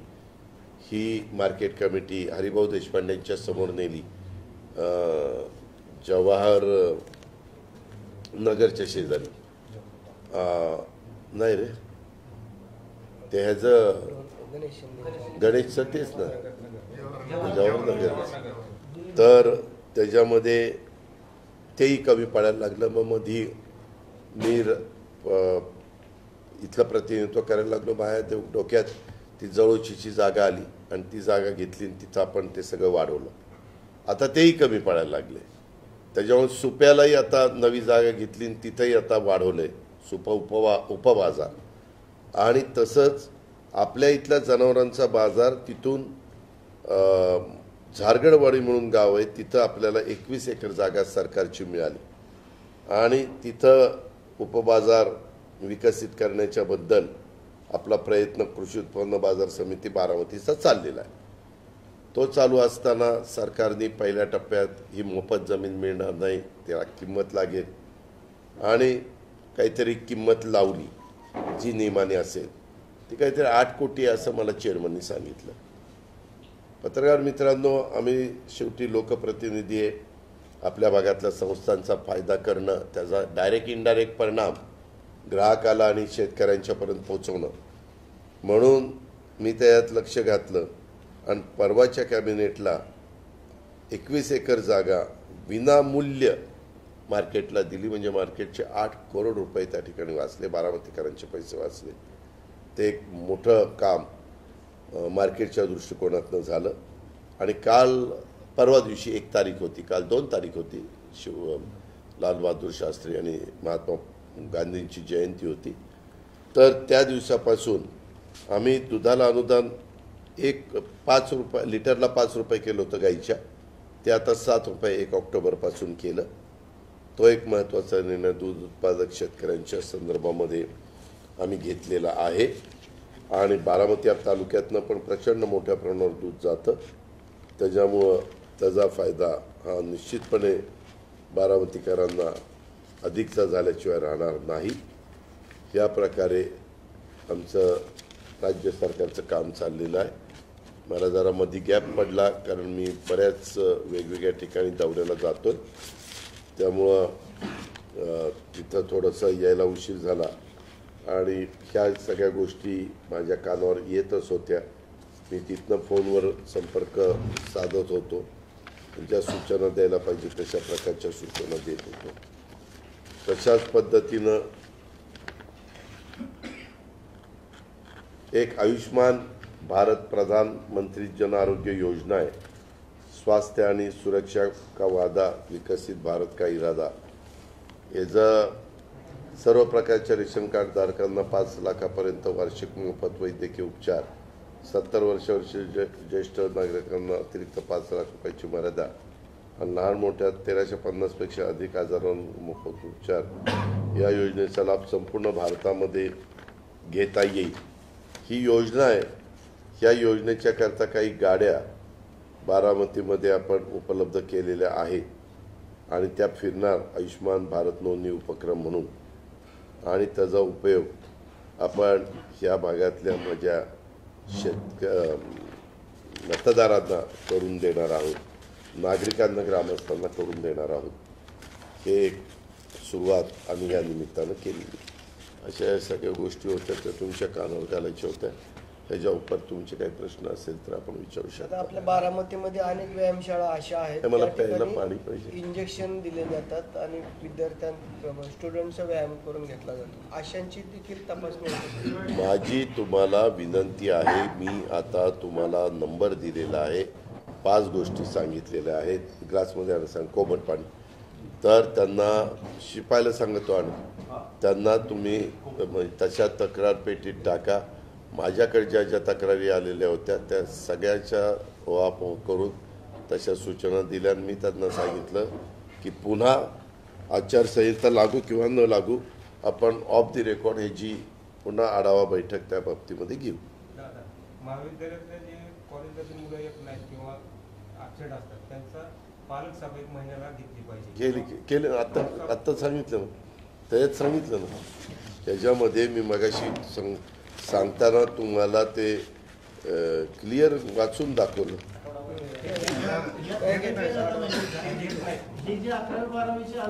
ही मार्केट कमिटी हरिभाऊ देशपांडेंच्या समोर नेली. जवाहर नगरच्या शेजारी नाही रे, ते ह्याचं गणेशचं तेच ना, जवाहर नगर. तर त्याच्यामध्ये तेही कमी पडायला लागलं. मग मधी मी इथलं प्रतिनिधित्व करायला लागलो. माझ्या डोक्यात ती जवळचीची जागा आली आणि ती जागा घेतली आणि तिथं आपण ते सगळं वाढवलं. आता तेही कमी पडायला लागले. त्याच्यामुळे सुप्यालाही आता नवी जागा घेतली आणि तिथंही आता वाढवलंय सुपा उपबाजार. आणि तसंच आपल्या इथल्या जनावरांचा बाजार तिथून झारगडवाडी म्हणून गाव आहे, तिथं आपल्याला 21 एकर जागा सरकारची मिळाली आणि तिथं उपबाजार विकसित करण्याच्या बद्दल आपला प्रयत्न कृषी उत्पन्न बाजार समिती बारामतीचा चाललेला आहे. तो चालू असताना सरकारने पहिल्या टप्प्यात ही मोफत जमीन मिळणार नाही, त्याला किंमत लागेल आणि काहीतरी किंमत लावली जी नियमाने असेल. ती काहीतरी 8 कोटी असं मला चेअरमननी सांगितलं. पत्रकार मित्रांनो, आम्ही शेवटी लोकप्रतिनिधी आहे. आपल्या भागातल्या संस्थांचा फायदा करणं, त्याचा डायरेक्ट इनडायरेक्ट परिणाम ग्राहकाला आणि शेतकऱ्यांच्यापर्यंत पोहोचवणं, म्हणून मी त्यात लक्ष घातलं आणि परवाच्या कॅबिनेटला 21 एकर जागा विनामूल्य मार्केटला दिली. म्हणजे मार्केटचे 8 करोड रुपये त्या ठिकाणी वाचले, बारामतीकरांचे पैसे वाचले. ते एक मोठं काम मार्केटच्या दृष्टिकोनातनं झालं. आणि काल परवा दिवशी 1 तारीख होती, काल 2 तारीख होती, लालबहादूर शास्त्री आणि महात्मा गांधींची जयंती होती. तर त्या दिवसापासून आम्ही दुधाला अनुदान 5 रुपये लिटरला 5 रुपये केलं होतं गाईच्या, ते आता 7 रुपये 1 ऑक्टोबरपासून केलं. तो एक महत्त्वाचा निर्णय दूध उत्पादक शेतकऱ्यांच्या संदर्भामध्ये आम्ही घेतलेला आहे. आणि बारामती तालुक्यातनं पण प्रचंड मोठ्या प्रमाणावर दूध जातं, त्याच्यामुळं त्याचा फायदा हा निश्चितपणे बारामतीकरांना अधिकचा झाल्याशिवाय राहणार नाही. या प्रकारे आमचं राज्य सरकारचं काम चाललेलं आहे. मला जरा मध्ये गॅप पडला कारण मी बऱ्याच वेगवेगळ्या ठिकाणी दौऱ्याला जातो, त्यामुळं तिथं थोडंसं यायला उशीर झाला आणि ह्या सगळ्या गोष्टी माझ्या कानावर येतच होत्या. मी तिथनं फोनवर संपर्क साधत होतो, ज्या सूचना द्यायला पाहिजे तशा प्रकारच्या सूचना देत होतो. तशाच पद्धतीनं एक आयुष्मान भारत प्रधानमंत्री जन आरोग्य योजना आहे. स्वास्थ्य आणि सुरक्षा का वादा, विकसित भारत का इरादा. याचं सर्व प्रकारच्या रेशन कार्ड धारकांना 5 लाखापर्यंत वार्षिक मोफत वैद्यकीय उपचार, 70 वर्षावरची ज्येष्ठ नागरिकांना अतिरिक्त 5 लाख रुपयाची मर्यादा आणि लहान मोठ्या 1350 पेक्षा अधिक आजारांवर मोफत उपचार. या योजनेचा लाभ संपूर्ण भारतामध्ये घेता येईल. ही योजना आहे, ह्या योजनेच्या करता काही गाड्या बारामतीमध्ये आपण उपलब्ध केलेल्या आहेत आणि त्या फिरणार आयुष्मान भारत नोंदणी उपक्रम म्हणून, आणि त्याचा उपयोग आपण ह्या भागातल्या माझ्या मतदारांना करून देणार आहोत, नागरिकांना ग्रामस्थांना करून देणार आहोत. हे एक सुरुवात आम्ही या निमित्तानं केली. अशा सगळ्या गोष्टी होत्या त्या तुमच्या कानावर घालायच्या होत्या. ह्याच्यावर तुमचे काही प्रश्न असेल तर आपण विचारू शकता. आपल्या बारामतीमध्ये अनेक व्यायामशाळा अशा आहेत मला प्यायला पाणी पाहिजे. इंजेक्शन दिले जातात आणि स्टुडंटचा व्यायाम करून घेतला जातो, अशांची देखील तपासणी होते. माझी तुम्हाला विनंती आहे, मी आता तुम्हाला नंबर दिलेला आहे, 5 गोष्टी सांगितलेल्या आहेत. ग्लासमध्ये आणा सांग, कोमट पाणी. तर त्यांना शिपायला सांगतो आणि त्यांना तुम्ही तशा तक्रार पेटीत टाका. माझ्याकडे ज्या ज्या तक्रारी आलेल्या होत्या त्या सगळ्याच्या उहापोह करून तशा सूचना दिल्या. मी त्यांना सांगितलं की पुन्हा आचारसंहिता लागू किंवा न लागू आपण ऑफ द रेकॉर्ड हे जी पुन्हा आढावा बैठक त्या बाबतीमध्ये घेऊ. महाविद्यालयातल्या जे कॉलेजातील मुलं येत नाहीत किंवा ॲबसेंट असतात त्यांचा पालक सभा 1 महिन्याला घेतली पाहिजे. केले आत्ता सांगितलं ना, त्याच्यात सांगितलं ना. त्याच्यामध्ये मी मगाशी सांगताना तुम्हाला ते क्लिअर वाचून दाखवलं.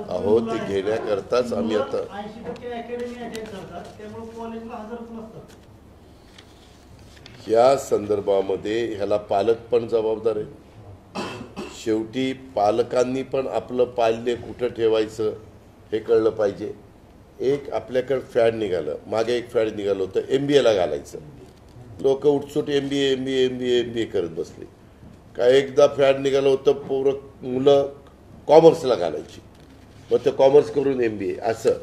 अहो, ते घेण्याकरताच आम्ही आता या संदर्भामध्ये ह्याला पालक पण जबाबदार आहे. शेवटी पालकांनी पण आपलं पाल्य कुठं ठेवायचं हे कळलं पाहिजे. एक आपल्याकडे फॅड निघालं, मागे एक फॅड निघालं होतं MBA घालायचं. लोक उठसूट MBA करत बसले. काय एकदा फॅड निघालं होतं मुलं कॉमर्सला घालायची, मग ते कॉमर्स करून MBA असं.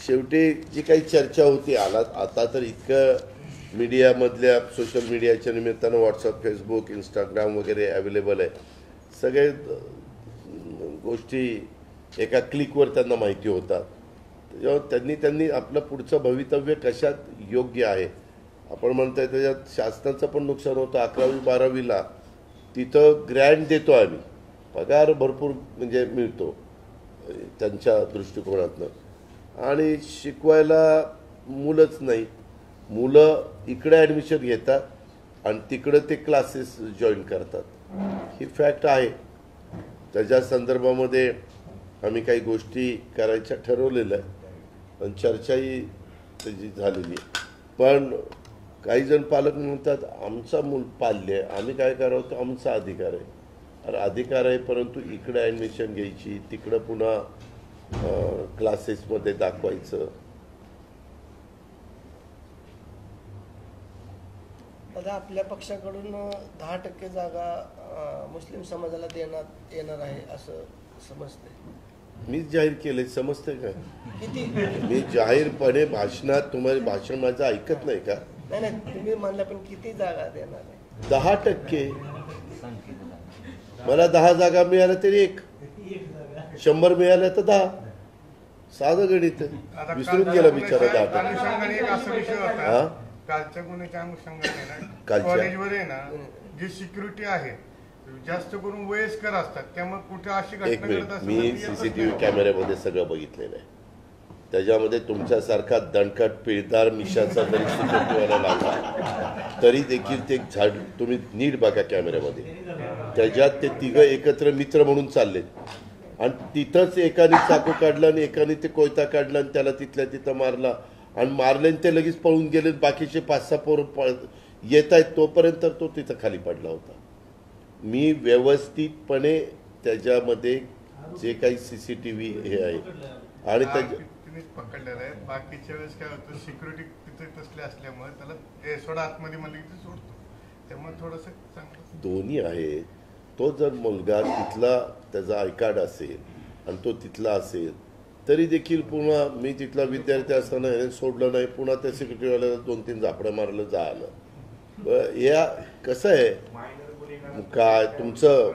शेवटी जी काही चर्चा होती आता तर इतकं मीडियामधल्या सोशल मीडियाच्या निमित्तानं व्हॉट्सअप, फेसबुक, इंस्टाग्राम वगैरे अवेलेबल आहे. सगळे गोष्टी एका क्लिकवर त्यांना माहिती होतात. त्याच्यावर त्यांनी आपलं पुढचं भवितव्य कशात योग्य आहे आपण म्हणताय त्याच्यात शासनाचं पण नुकसान होतं. 11वी 12वीला तिथं ग्रँट देतो आम्ही, पगार भरपूर म्हणजे मिळतो त्यांच्या दृष्टिकोनातनं, आणि शिकवायला मुलंच नाही. मुलं इकडे ॲडमिशन घेतात आणि तिकडं ते क्लासेस जॉईन करतात. ही फॅक्ट आहे. त्याच्या संदर्भामध्ये आम्ही काही गोष्टी करायच्या ठरवलेल्या आहे आणि चर्चाही त्याची झालेली आहे. पण काही जण पालक म्हणतात आमचा मूल पाल्य आहे, आम्ही काय करावं, तर आमचा अधिकार आहे. अरे अधिकार आहे, परंतु इकडे ॲडमिशन घ्यायची, तिकडं पुन्हा क्लासेसमध्ये दाखवायचं. आता आपल्या पक्षाकडून 10% जागा मुस्लिम समाजाला देण्यात येणार आहे असं समजतंय. मीच जाहीर केलंय, समजतंय का? किती? मी जाहीरपणे भाषणात तुम्हाला भाषण माझं ऐकत नाही का? नाही, तुम्ही म्हणला, पण किती जागा देणार आहे? 10%. मला 10 जागा मिळाल्या तरी 1, 100 मिळाल्या तर 10. साधं गणित. विसरून गेला बिचारा 10%. कालच्या गुन्ह्याच्या अनुषंगाने कॉलेजमध्ये ना जी सिक्युरिटी आहे जास्त करून वयस्कर असतात, त्यामुळे कुठे अशी एक मिनिट, मी CCTV कॅमेऱ्यामध्ये सगळं बघितलेलं आहे. त्याच्यामध्ये तुमच्यासारखा दणकट पिळदार मिशाचा जरी सिक्युरिटीवाला लागला तरी देखील ते झाड तुम्ही नीट बघा कॅमेऱ्यामध्ये. त्याच्यात ते 3 एकत्र मित्र म्हणून चाललेत आणि तिथंच एकाने चाकू काढला आणि एकाने ते कोयता काढला आणि त्याला तिथल्या तिथं मारला आणि मारले ते लगेच पळून गेले. बाकीचे 5-6 पोरं येत आहेत तोपर्यंत तो तिथं खाली पडला होता. मी व्यवस्थितपणे त्याच्यामध्ये जे काही CCTV हे आहे आणि पकडलेलं आहे. बाकीच्या वेळेस काय होतं, सिक्युरिटी तिथे तसले असल्यामुळे त्याला सोडा आतमध्ये म्हणलं की सोडतो, त्यामुळे थोडंसं चांगलं दोन्ही आहे. तो जर मुलगा तिथला त्याचा आय कार्ड असेल आणि तो तिथला असेल तरी देखील पुन्हा मी तिथला विद्यार्थी असताना हे सोडलं नाही, पुन्हा त्या सिक्युरिटीवाल्याला 2-3 झापडं मारलं झालं. या कसं आहे काय तुमचं.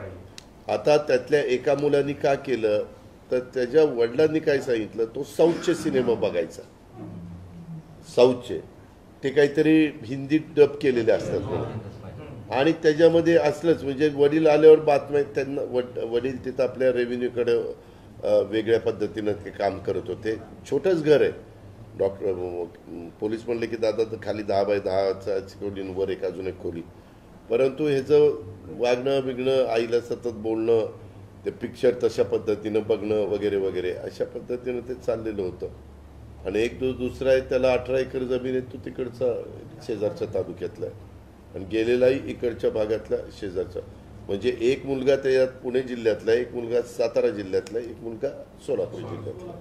आता त्यातल्या एका मुलांनी का केलं तर त्याच्या वडिलांनी काय सांगितलं, तो साऊथचे सिनेमा बघायचा. साऊथचे ते काहीतरी हिंदीत डब केलेले असतात म्हणून. आणि त्याच्यामध्ये असलंच म्हणजे वडील आल्यावर बातम्या त्यांना वडील तिथं आपल्या रेव्हेन्यूकडे वेगळ्या पद्धतीनं ते काम करत होते. छोटंच घर आहे. डॉक्टर पोलीस म्हणले की दादा तर खाली 10 बाय 10चा खोली वर एक अजून एक खोली. परंतु ह्याचं वागणं बिगणं आईला सतत बोलणं, ते पिक्चर तशा पद्धतीनं बघणं वगैरे वगैरे अशा पद्धतीनं ते चाललेलं होतं. आणि एक दुसरा आहे त्याला 18 एकर जमीन आहे, तो तिकडचा शेजारच्या तालुक्यातला आहे आणि गेलेलाही इकडच्या भागातल्या शेजारचा. म्हणजे एक मुलगा त्याच्यात पुणे जिल्ह्यातला, एक मुलगा सातारा जिल्ह्यातला, एक मुलगा सोलापूर जिल्ह्यातला.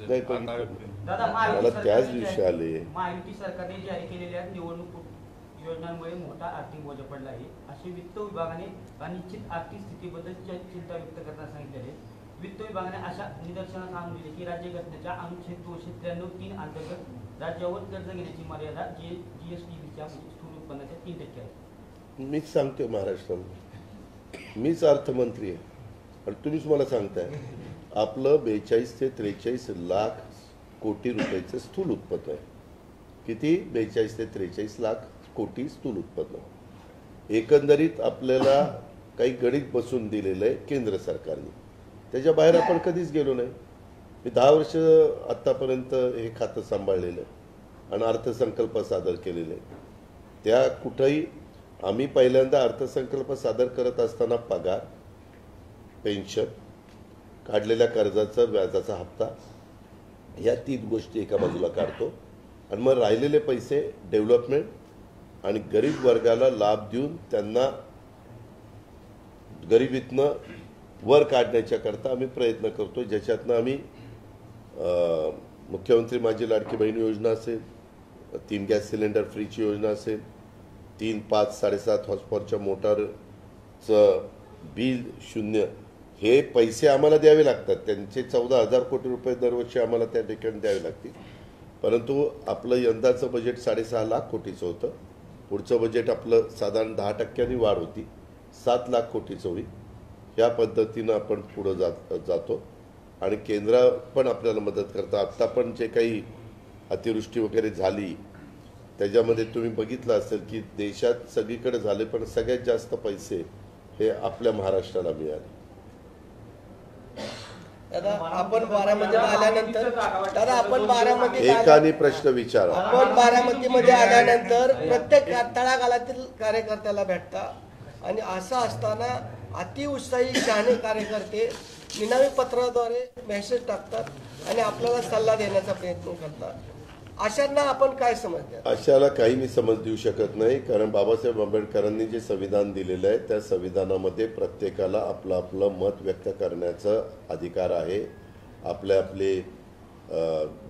नाही पण मला त्याच दिवशी आले. महायुती सरकारने जारी केलेल्या निवडणूक योजनांमुळे मोठा आर्थिक बोजा पडला आहे असे वित्त विभागाने अनिश्चित आर्थिक स्थितीबद्दल चिंता व्यक्त करताना सांगितले. वित्त विभागाने अशा निदर्शनास आणून दिले की राज्यघटनेच्या अनुच्छेद 293 अंतर्गत राज्यावर कर्ज घेण्याची मर्यादा जीएसटीच्या स्थूल उत्पन्नाच्या 3% आहे. मीच सांगतोय महाराष्ट्राला, मीच अर्थमंत्री आहे आणि तुम्हीच मला सांगताय आपलं 42 ते 43 लाख कोटी रुपयाचं स्थूल उत्पन्न आहे. किती? 42 ते 43 लाख कोटी स्थूल उत्पन्न. एकंदरीत आपल्याला काही गणित बसून दिलेलं आहे केंद्र सरकारने, त्याच्या बाहेर आपण कधीच गेलो नाही. मी 10 वर्ष आत्तापर्यंत हे खातं सांभाळलेलं आहे आणि अर्थसंकल्प सादर केलेले आहे. त्या कुठंही आम्ही पहिल्यांदा अर्थसंकल्प सादर करत असताना पगार, पेन्शन, काढलेल्या कर्जाचा व्याजाचा हप्ता या 3 गोष्टी एका बाजूला काढतो आणि मग राहिलेले पैसे डेव्हलपमेंट आणि गरीब वर्गाला लाभ देऊन त्यांना गरिबीतनं वर काढण्याच्या करता आम्ही प्रयत्न करतो. ज्याच्यातनं आम्ही मुख्यमंत्री माझी लाडकी बहीण योजना असेल, 3 गॅस सिलेंडर फ्रीची योजना असेल, 3, 5, 7.5 हॉर्सपॉवरच्या मोटारचं बिल 0, हे पैसे आम्हाला द्यावे लागतात. त्यांचे 14,000 कोटी रुपये दरवर्षी आम्हाला त्या ठिकाणी द्यावे लागतील. परंतु आपलं यंदाचं बजेट 6.5 लाख कोटीचं होतं. पुढचं बजेट आपलं साधारण 10% वाढ होती, 7 लाख कोटीचं होईल. ह्या पद्धतीनं आपण पुढं जातो आणि केंद्र पण आपल्याला मदत करतं. आत्ता पण जे काही अतिवृष्टी वगैरे झाली त्याच्यामध्ये तुम्ही बघितलं असेल की देशात सगळीकडे झाले, पण सगळ्यात जास्त पैसे हे आपल्या महाराष्ट्राला मिळाले. दादा आपण बारामतीला आल्यानंतर एकाने प्रश्न विचारा. आपण बारामतीमध्ये आल्यानंतर प्रत्येक तळागाळातील कार्यकर्त्याला भेटता आणि असं असताना अतिउत्साही शहाणे कार्यकर्ते निनावी पत्राद्वारे मेसेज टाकतात आणि आपल्याला सल्ला देण्याचा प्रयत्न करतात. अशांना आपण काय समजतो? अशाला काही मी समज देऊ शकत नाही, कारण बाबासाहेब आंबेडकरांनी जे संविधान दिलेलं आहे त्या संविधानामध्ये प्रत्येकाला आपलं आपलं मत व्यक्त करण्याचा अधिकार आहे, आपले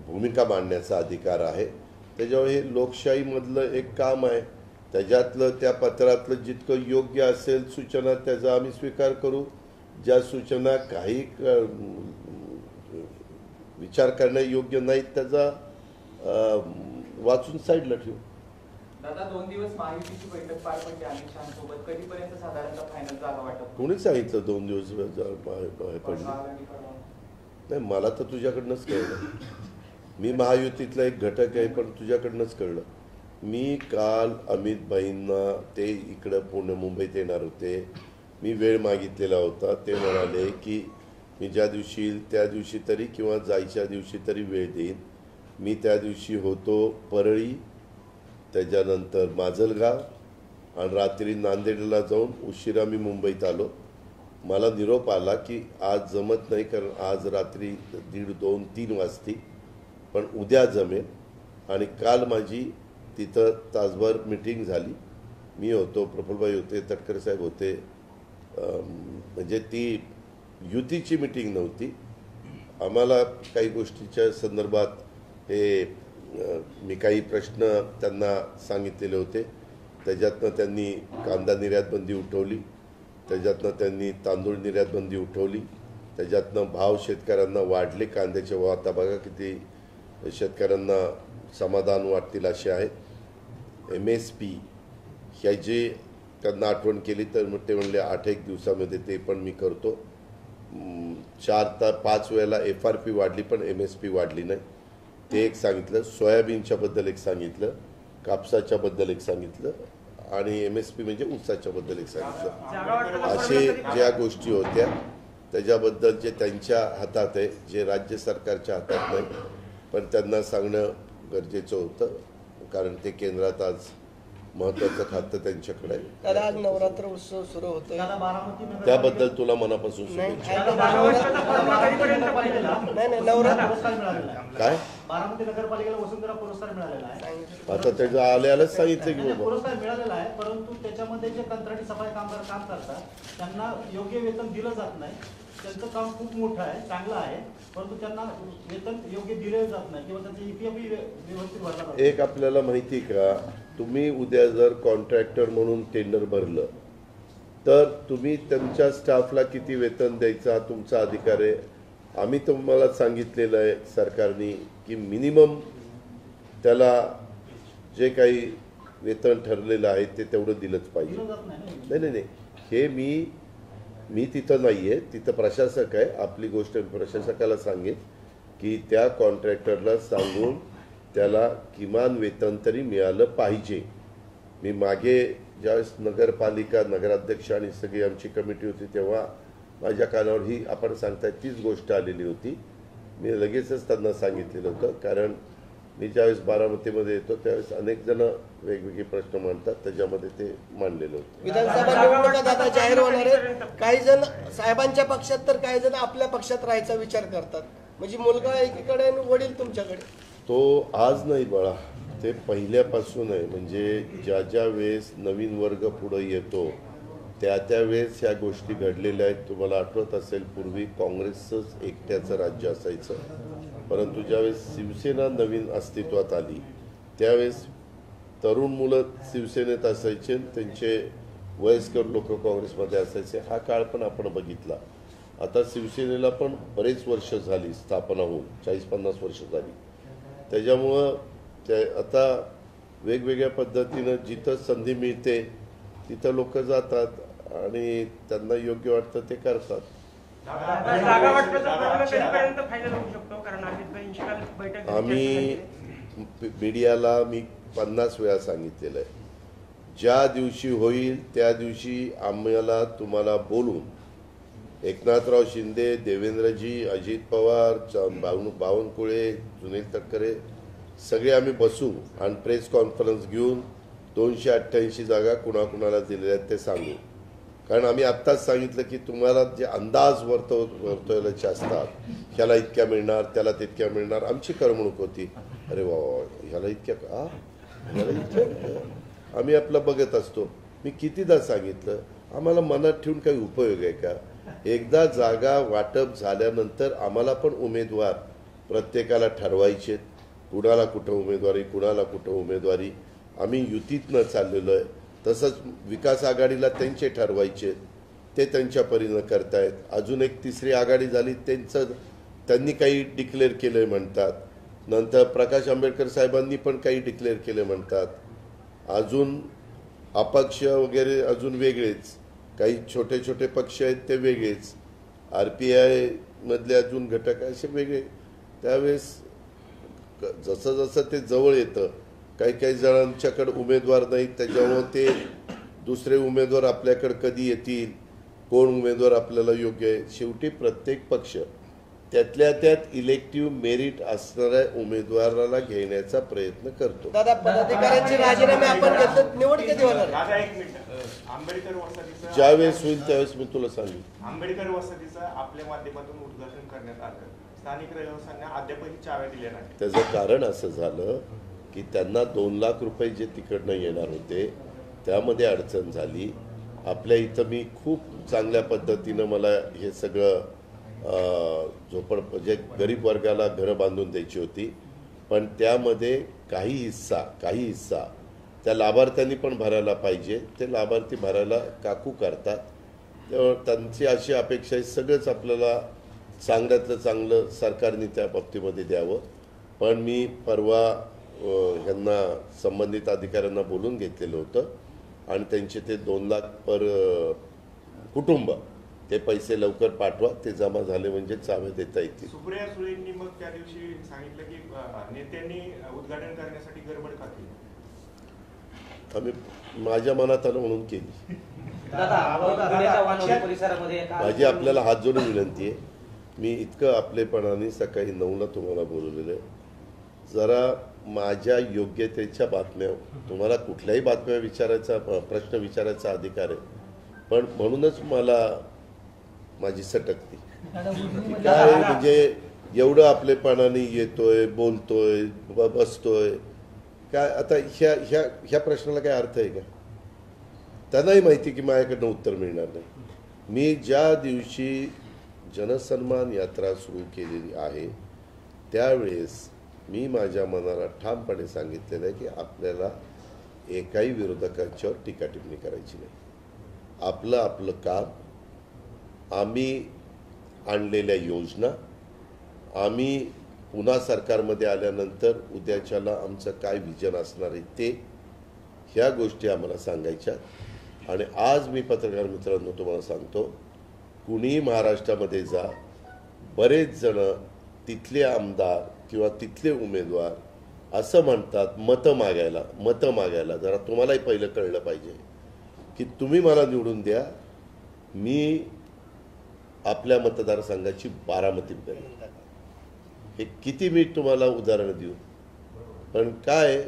भूमिका मांडण्याचा अधिकार आहे. त्याच्यामुळे हे लोकशाहीमधलं एक काम आहे. त्याच्यातलं त्या पत्रातलं जितकं योग्य असेल सूचना त्याचा आम्ही स्वीकार करू. ज्या सूचना काही विचार करण्यायोग्य नाहीत त्याचा वाचून साईडला ठेवू. दादा 2 दिवस महायुतीची बैठक पार पडली अमित शहांसोबत, कधीपर्यंत साधारणतः फायनल जागा वाटप? कोणी सांगितलं 2 दिवस पडली? नाही, मला तर तुझ्याकडनंच कळलं. मी महायुतीतला एक घटक आहे, पण तुझ्याकडनंच कळलं. मी काल अमित भाईंना ते इकडं पुणे मुंबईत येणार होते, मी वेळ मागितलेला होता. ते म्हणाले की मी ज्या दिवशी येईल त्या दिवशी तरी किंवा जायच्या दिवशी तरी वेळ देईन. मी त्या दिवशी होतो परळी, त्याच्यानंतर माजलगाव आणि रात्री नांदेडला जाऊन उशिरा मी मुंबईत आलो. मला निरोप आला की आज जमत नाही, कारण आज रात्री 1:30, 2, 3 वाजती, पण उद्या जमेल. आणि काल माझी तिथं तासभर मीटिंग झाली. मी होतो, प्रफुल्लभाई होते, तटकरे साहेब होते. म्हणजे ती युतीची मीटिंग नव्हती. आम्हाला काही गोष्टीच्या संदर्भात हे मी काही प्रश्न त्यांना सांगितलेले होते. त्याच्यातनं त्यांनी कांदा निर्यात बंदी उठवली, त्याच्यातनं त्यांनी तांदूळ निर्यात बंदी उठवली, त्याच्यातनं भाव शेतकऱ्यांना वाढले कांद्याचे भाव. आता बघा किती शेतकऱ्यांना समाधान वाटतील असे आहेत. MSP ह्याची त्यांना आठवण केली तर मग ते म्हणले 8-1 दिवसामध्ये ते पण मी करतो. 4 ते 5 वेळेला FRP वाढली पण MSP वाढली नाही, ते एक सांगितलं. सोयाबीनच्या बद्दल एक सांगितलं कापसाच्या बद्दल एक सांगितलं आणि MSP म्हणजे ऊसाच्या बद्दल एक सांगितलं. असे ज्या गोष्टी होत्या त्याच्याबद्दल जे त्यांच्या हातात आहे, जे राज्य सरकारच्या हातात नाही, पण त्यांना सांगणं गरजेचं होतं कारण ते केंद्रात आज महत्वाचं खातं त्यांच्याकडे आहे. दादा आज नवरात्र उत्सव सुरू होतोय. त्याबद्दल तुला मनापासून नाही शुभेच्छा. नाही नवरात्र काय बारामती नगरपालिकेला वसुंधरा पुरस्कार मिळालेला आहे. आता त्याचं आल्यालाच सांगितलं की बाबा पुरस्कार मिळालेला आहे, परंतु त्याच्यामध्ये जे कंत्राटी सफाई कामगार काम करतात त्यांना योग्य वेतन दिलं जात नाही. त्यांचं काम खूप मोठं आहे, चांगलं आहे, परंतु त्यांना वेतन योग्य दिले जात नाही किंवा त्यांचं EPF व्यवस्थित भरला जातो. एक आपल्याला माहिती का, तुम्ही उद्या जर कॉन्ट्रॅक्टर म्हणून टेंडर भरलं तर तुम्ही तुमच्या स्टाफला किती वेतन द्यायचा तुमचा अधिकार आहे. आम्ही तुम्हाला सांगितलेलं आहे सरकारने की मिनिमम त्याला जे काही वेतन ठरलेलं आहे ते तेवढं दिलंच पाहिजे. दिलं जात नाही ना. नाही नाही नाही, हे मी तिथं नाही आहे, तिथं प्रशासक आहे. आपली गोष्ट प्रशासकाला सांगेन की त्या कॉन्ट्रॅक्टरला सांगून त्याला किमान वेतन तरी मिळालं पाहिजे. मी मागे ज्यावेळेस नगरपालिका नगराध्यक्ष आणि सगळी आमची कमिटी होती तेव्हा माझ्या कानावर ही आपण सांगताय तीच गोष्ट आलेली होती. मी लगेचच त्यांना सांगितलेलं होतं कारण मी ज्यावेळेस बारामतीमध्ये येतो त्यावेळेस अनेक जण वेगवेगळे प्रश्न मांडतात, त्याच्यामध्ये ते मांडलेलं होतं. विधानसभा निवडणुका दादा जाहीर होणार आहेत. काही जण साहेबांच्या पक्षात तर काही जण आपल्या पक्षात राहायचा विचार करतात. म्हणजे मुलगा एकीकडे आणि वडील तुमच्याकडे. तो आज नाही बाळा, ते पहिल्यापासून आहे. म्हणजे ज्या ज्या वेळेस नवीन वर्ग पुढे येतो त्या वेळेस ह्या गोष्टी घडलेल्या आहेत. तुम्हाला आठवत असेल पूर्वी काँग्रेसचंच एकट्याचं राज्य असायचं, परंतु ज्यावेळेस शिवसेना नवीन अस्तित्वात आली त्यावेळेस तरुण मुलं शिवसेनेत असायचे, त्यांचे वयस्कर लोक काँग्रेसमध्ये असायचे. हा काळ पण आपण बघितला. आता शिवसेनेला पण बरेच वर्ष झाली स्थापना होऊन, 40-50 वर्ष झाली. त्याच्यामुळं ते आता वेगवेगळ्या पद्धतीनं जिथं संधी मिळते तिथं लोक जातात आणि त्यांना योग्य वाटतं ते करतात. आम्ही मीडियाला मी 50 वेळा सांगितलेलं आहे, ज्या दिवशी होईल त्या दिवशी आम्हाला तुम्हाला बोलून एकनाथराव शिंदे, देवेंद्रजी, अजित पवार, बावनकुळे, सुनील तटकरे सगळे आम्ही बसू आणि प्रेस कॉन्फरन्स घेऊन 288 जागा कुणाकुणाला दिलेल्या आहेत ते सांगू. कारण आम्ही आत्ताच सांगितलं की तुम्हाला जे अंदाज वर्तवल्याचे असतात, ह्याला इतक्या मिळणार, त्याला तितक्या मिळणार, आमची करमणूक होती. अरे वा, ह्याला इतक्या का, ह्याला इतक्या, आम्ही आपलं बघत असतो. मी कितीदा सांगितलं, आम्हाला मनात ठेवून काही उपयोग आहे का. एकदा जागा वाटप झाल्यानंतर आम्हाला पण उमेदवार प्रत्येकाला ठरवायचे, कुणाला कुठं उमेदवारी, कुणाला कुठं उमेदवारी. आम्ही युतीतनं चाललेलो आहे, तसंच विकास आघाडीला त्यांचे ठरवायचे, ते त्यांच्या परीनं करतायत. अजून एक तिसरी आघाडी झाली, त्यांनी काही डिक्लेअर केलं म्हणतात. नंतर प्रकाश आंबेडकर साहेबांनी पण काही डिक्लेअर केले म्हणतात. अजून अपक्ष वगैरे अजून वेगळेच, काही छोटे छोटे पक्ष आहेत ते वेगळेच, RPI मधले अजून घटक असे वेगळे. त्यावेळेस जसं जसं ते जवळ येतं, काही काही जणांच्याकडे उमेदवार नाहीत, त्याच्यामुळं ते दुसरे उमेदवार आपल्याकडे कधी येतील, कोण उमेदवार आपल्याला योग्य आहे. शेवटी प्रत्येक पक्ष त्यातल्या त्यात इलेक्टिव्ह मेरिट असणाऱ्या उमेदवाराला घेण्याचा प्रयत्न करतो. दादा पदाधिकाऱ्यांचे राजीनामे आपण घेतले, निवड कधी होणार? आंबेडकर वसतीचं ज्यावेळेस होईल त्यावेळेस मी तुला सांगेन. आंबेडकर वसतीचं आपल्या माध्यमातून उद्घाटन करण्यात आलं. स्थानिक रहिवाशांना अद्यापही चाव्या दिल्या नाही. त्याचं कारण असं झालं की त्यांना 2 लाख रुपये जे तिकडनं येणार होते त्यामध्ये अडचण झाली. आपल्या इथं मी खूप चांगल्या पद्धतीनं मला हे सगळं जे गरीब वर्गाला घरं बांधून द्यायची होती, पण त्यामध्ये काही हिस्सा त्या लाभार्थ्यांनी पण भरायला पाहिजे. ते लाभार्थी भरायला काकू करतात. त्यामुळे त्यांची अशी अपेक्षा आहे सगळंच आपल्याला चांगल्यातलं चांगलं सरकारने त्या बाबतीमध्ये द्यावं. पण मी परवा ह्यांना संबंधित अधिकाऱ्यांना बोलून घेतलेलं होतं आणि त्यांचे ते 2 लाख पर कुटुंब ते पैसे लवकर पाठवा, ते जमा झाले म्हणजे चावे देता येतील. सुप्रिया सुळेंनी मग त्या दिवशी सांगितलं की नेत्यांनी उद्घाटन करण्यासाठी गडबड का केली. आम्ही माझ्या मनात आलं म्हणून केली. पुण्याच्या वानवडी परिसरामध्ये माझी आपल्याला हात जोडून विनंती आहे, मी इतकं आपलेपणाने सकाळी 9ला तुम्हाला बोलवलेलं आहे. जरा माझ्या योग्यतेच्या बातम्या, तुम्हाला कुठल्याही बातम्या विचारायचा प्रश्न विचारायचा अधिकार आहे, पण म्हणूनच मला माझी सटकती काय म्हणजे एवढं आपलेपणाने येतोय, बोलतोय, बसतोय काय. आता ह्या ह्या ह्या प्रश्नाला काय अर्थ आहे का? त्यांनाही माहिती की माझ्याकडनं उत्तर मिळणार नाही. मी ज्या दिवशी जनसन्मान यात्रा सुरू केलेली आहे त्यावेळेस मी माझ्या मनाला ठामपणे सांगितलेलं आहे की आपल्याला एकाही विरोधकांच्यावर टीका टिप्पणी करायची नाही. आपलं आपलं काम, आम्ही आणलेल्या योजना, आम्ही पुन्हा सरकारमध्ये आल्यानंतर उद्याच्याला आमचं काय विजन असणार आहे ते, ह्या गोष्टी आम्हाला सांगायच्या. आणि आज मी पत्रकार मित्रांनो तुम्हाला सांगतो, कुणी महाराष्ट्रामध्ये जा, बरेच जण तिथले आमदार किंवा तिथले उमेदवार असं म्हणतात मतं मागायला. जरा तुम्हालाही पहिलं कळलं पाहिजे की तुम्ही मला निवडून द्या, मी आपल्या मतदारसंघाची बारामती करेन. हे किती मी तुम्हाला उदाहरणं देऊ, पण काय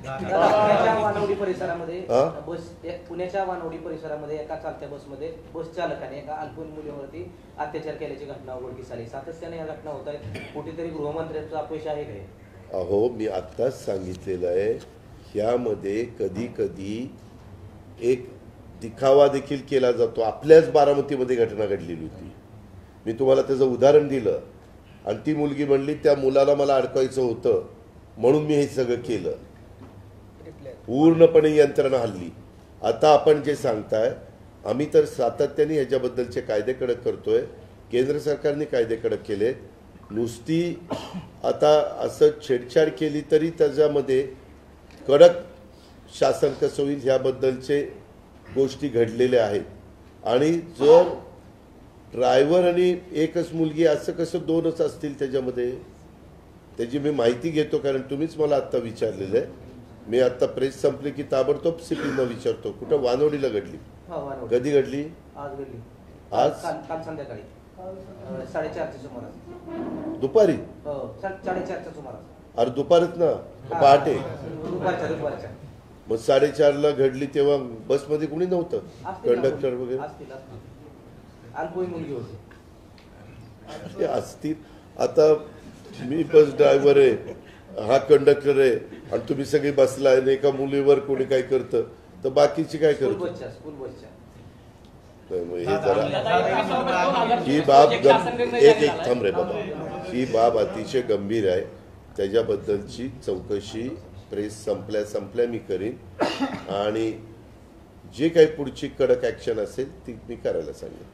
पुण्याच्या वानवडी परिसरामध्ये पुण्याच्या वानवडी परिसरामध्ये एका चालत्या बसमध्ये बस चालकाने एका अल्पवयीन मुलीवरती अत्याचार केल्याची घटना उघडकीस आली. सातत्याने या घटना होत आहेत. कुठेतरी गृहमंत्र्यांचा अपयश आहे काय? अहो, मी आत्ताच सांगितलेलं आहे, ह्यामध्ये कधी कधी एक दिखावा देखील केला जातो. आपल्याच बारामतीमध्ये घटना घडलेली होती, मी तुम्हाला त्याचं उदाहरण दिलं आणि ती मुलगी म्हणली त्या मुलाला मला अडकवायचं होतं म्हणून मी हे सगळं केलं. पूर्णपणे यंत्रणा हल्ली. आता आपण जे सांगताय, आम्ही तर सातत्याने ह्याच्याबद्दलचे कायदे कडक करतोय. केंद्र सरकारने कायदे कडक केले. नुसती आता असं छेडछाड केली तरी त्याच्यामध्ये कडक शासन कसं होईल ह्याबद्दलचे गोष्टी घडलेल्या आहेत. आणि जर ड्रायव्हर आणि एकच मुलगी असं कसं दोनच असतील त्याच्यामध्ये, त्याची मी माहिती घेतो. कारण तुम्हीच मला आत्ता विचारलेलं आहे. मी आत्ता प्रेस संपली की ताबडतोब सीपीना विचारतो. कुठं? वानवडीला घडली. कधी घडली? आज काल संध्याकाळी 4:30च्या सुमारास. दुपारी? 4:30च्या सुमारास. अरे दुपारीच ना, पहाटे? दुपारच्या. मग 4:30ला घडली तेव्हा बसमध्ये कुणी नव्हतं? कंडक्टर वगैरे अल्पवयीन मुलगी होती. असतील. आता मी बस ड्रायव्हर आहे, हा कंडक्टर आहे आणि तुम्ही सगळी बसलाय आणि एका मुलीवर कोणी काय करतं तर बाकीची काय करत? स्कूल बसच्या. हे जरा ही बाब एक थांब रे बाबा, ही बाब अतिशय गंभीर आहे. त्याच्याबद्दलची चौकशी प्रेस संपल्या मी करीन आणि जे काही पुढची कडक ऍक्शन असेल ती मी करायला सांगेन.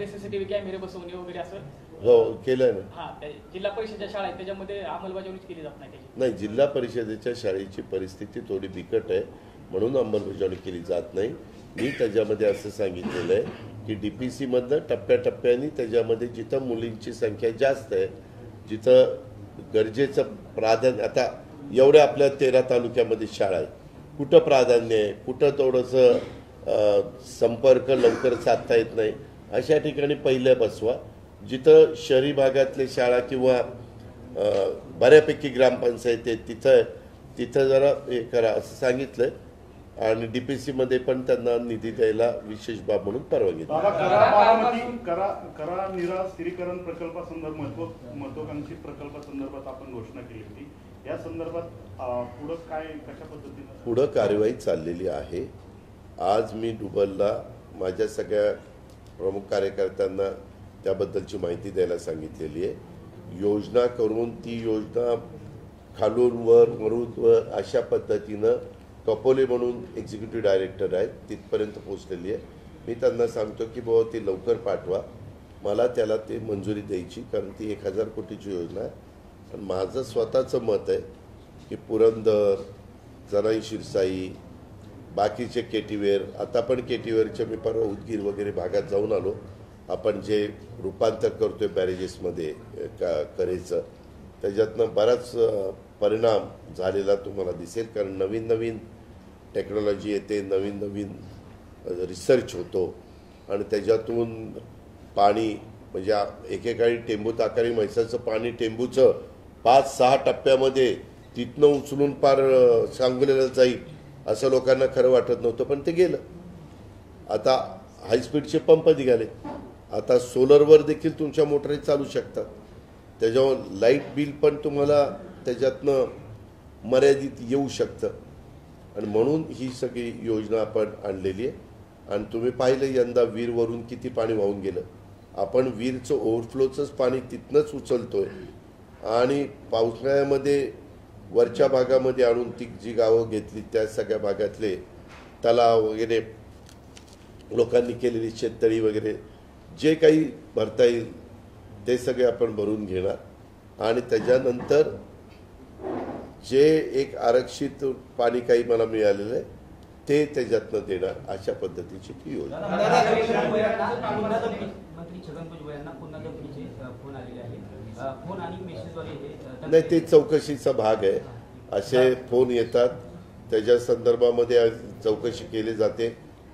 सीसीटीव्ही कॅमेरे बसवणे वगैरे असं हो केलंय ना. जिल्हा परिषदेच्या शाळा आहेत त्याच्यामध्ये अंमलबजावणी केली जात नाही. नाही, जिल्हा परिषदेच्या शाळेची परिस्थिती थोडी बिकट आहे म्हणून अंमलबजावणी केली जात नाही. मी त्याच्यामध्ये असं सांगितलेलं आहे की DPC मधनं टप्प्याटप्प्याने त्याच्यामध्ये जिथं मुलींची संख्या जास्त आहे, जिथं गरजेचं प्राधान्य, आता एवढ्या आपल्या 13 तालुक्यामध्ये शाळा आहे, कुठं प्राधान्य आहे, कुठं थोडंसं संपर्क लवकर साधता येत नाही, अशा ठिकाणी पहिल्या बसवा. जिथं शहरी भागातले शाळा किंवा बऱ्यापैकी ग्रामपंचायत आहे तिथं जरा हे करा असं सांगितलंय. आणि DPC मध्ये पण त्यांना निधी द्यायला विशेष बाब म्हणून परवानगी दिली. करा निरा स्थिरीकरण प्रकल्पासंदर्भात महत्वाकांक्षी प्रकल्पासंदर्भात आपण घोषणा केली होती. या संदर्भात पुढं काय कशा पद्धतीने पुढं कार्यवाही चाललेली आहे. आज मी डुबलला माझ्या सगळ्या प्रमुख कार्यकर्त्यांना त्याबद्दलची माहिती द्यायला सांगितलेली आहे. योजना करून ती योजना खालून वरून अशा पद्धतीनं कपोले म्हणून एक्झिक्युटिव्ह डायरेक्टर आहेत तिथपर्यंत पोहोचलेली आहे. मी त्यांना सांगतो की बाबा ती लवकर पाठवा, मला त्याला ते मंजुरी द्यायची, कारण ती 1000 कोटीची योजना आहे. पण माझं स्वतःचं मत आहे की पुरंदर, जनाई शिरसाई, बाकीचे केटीवेर, आता पण केटीवेरच्या मी परवा उदगीर वगैरे भागात जाऊन आलो. आपण जे रूपांतर करतोय बॅरेजेसमध्ये करेचं त्याच्यातनं बराच परिणाम झालेला तुम्हाला दिसेल. कारण नवीन नवीन टेक्नॉलॉजी येते, नवीन नवीन रिसर्च होतो आणि त्याच्यातून पाणी म्हणजे एकेकाळी टेंबू ताकारी म्हैसाचं पाणी टेंबूचं 5-6 टप्प्यामध्ये तिथनं उचलून पार सांगोल्याला जाईल असं लोकांना खरं वाटत नव्हतं, पण ते गेलं. आता हायस्पीडचे पंप निघाले, आता सोलरवर देखील तुमच्या मोटरी चालू शकतात. त्याच्यावर लाईट बिल पण तुम्हाला त्याच्यातनं मर्यादित येऊ शकतं आणि म्हणून ही सगळी योजना आपण आणलेली आहे. आणि तुम्ही पाहिलं यंदा वीरवरून किती पाणी वाहून गेलं. आपण वीरचं ओव्हरफ्लोचंच पाणी तिथनंच उचलतोय आणि पावसाळ्यामध्ये वरच्या भागामध्ये आणून ती जी गावं घेतली त्या सगळ्या भागातले तलाव वगैरे लोकांनी केलेली शेततळी वगैरे जे काही भरता येईल ते सगळे आपण भरून घेणार आणि त्याच्यानंतर जे एक आरक्षित पाणी काही मला मिळालेलं आहे ते त्याच्यातनं देणार अशा पद्धतीची ती योजना. मंत्री छगन भुजबळ यांना पुन्हा धमकीचे फोन आलेले आहेत. फोन आणि मेसेजद्वारे नाही, ते चौकशीचा भाग आहे. असे फोन येतात, त्याच्या संदर्भामध्ये चौकशी केली जाते.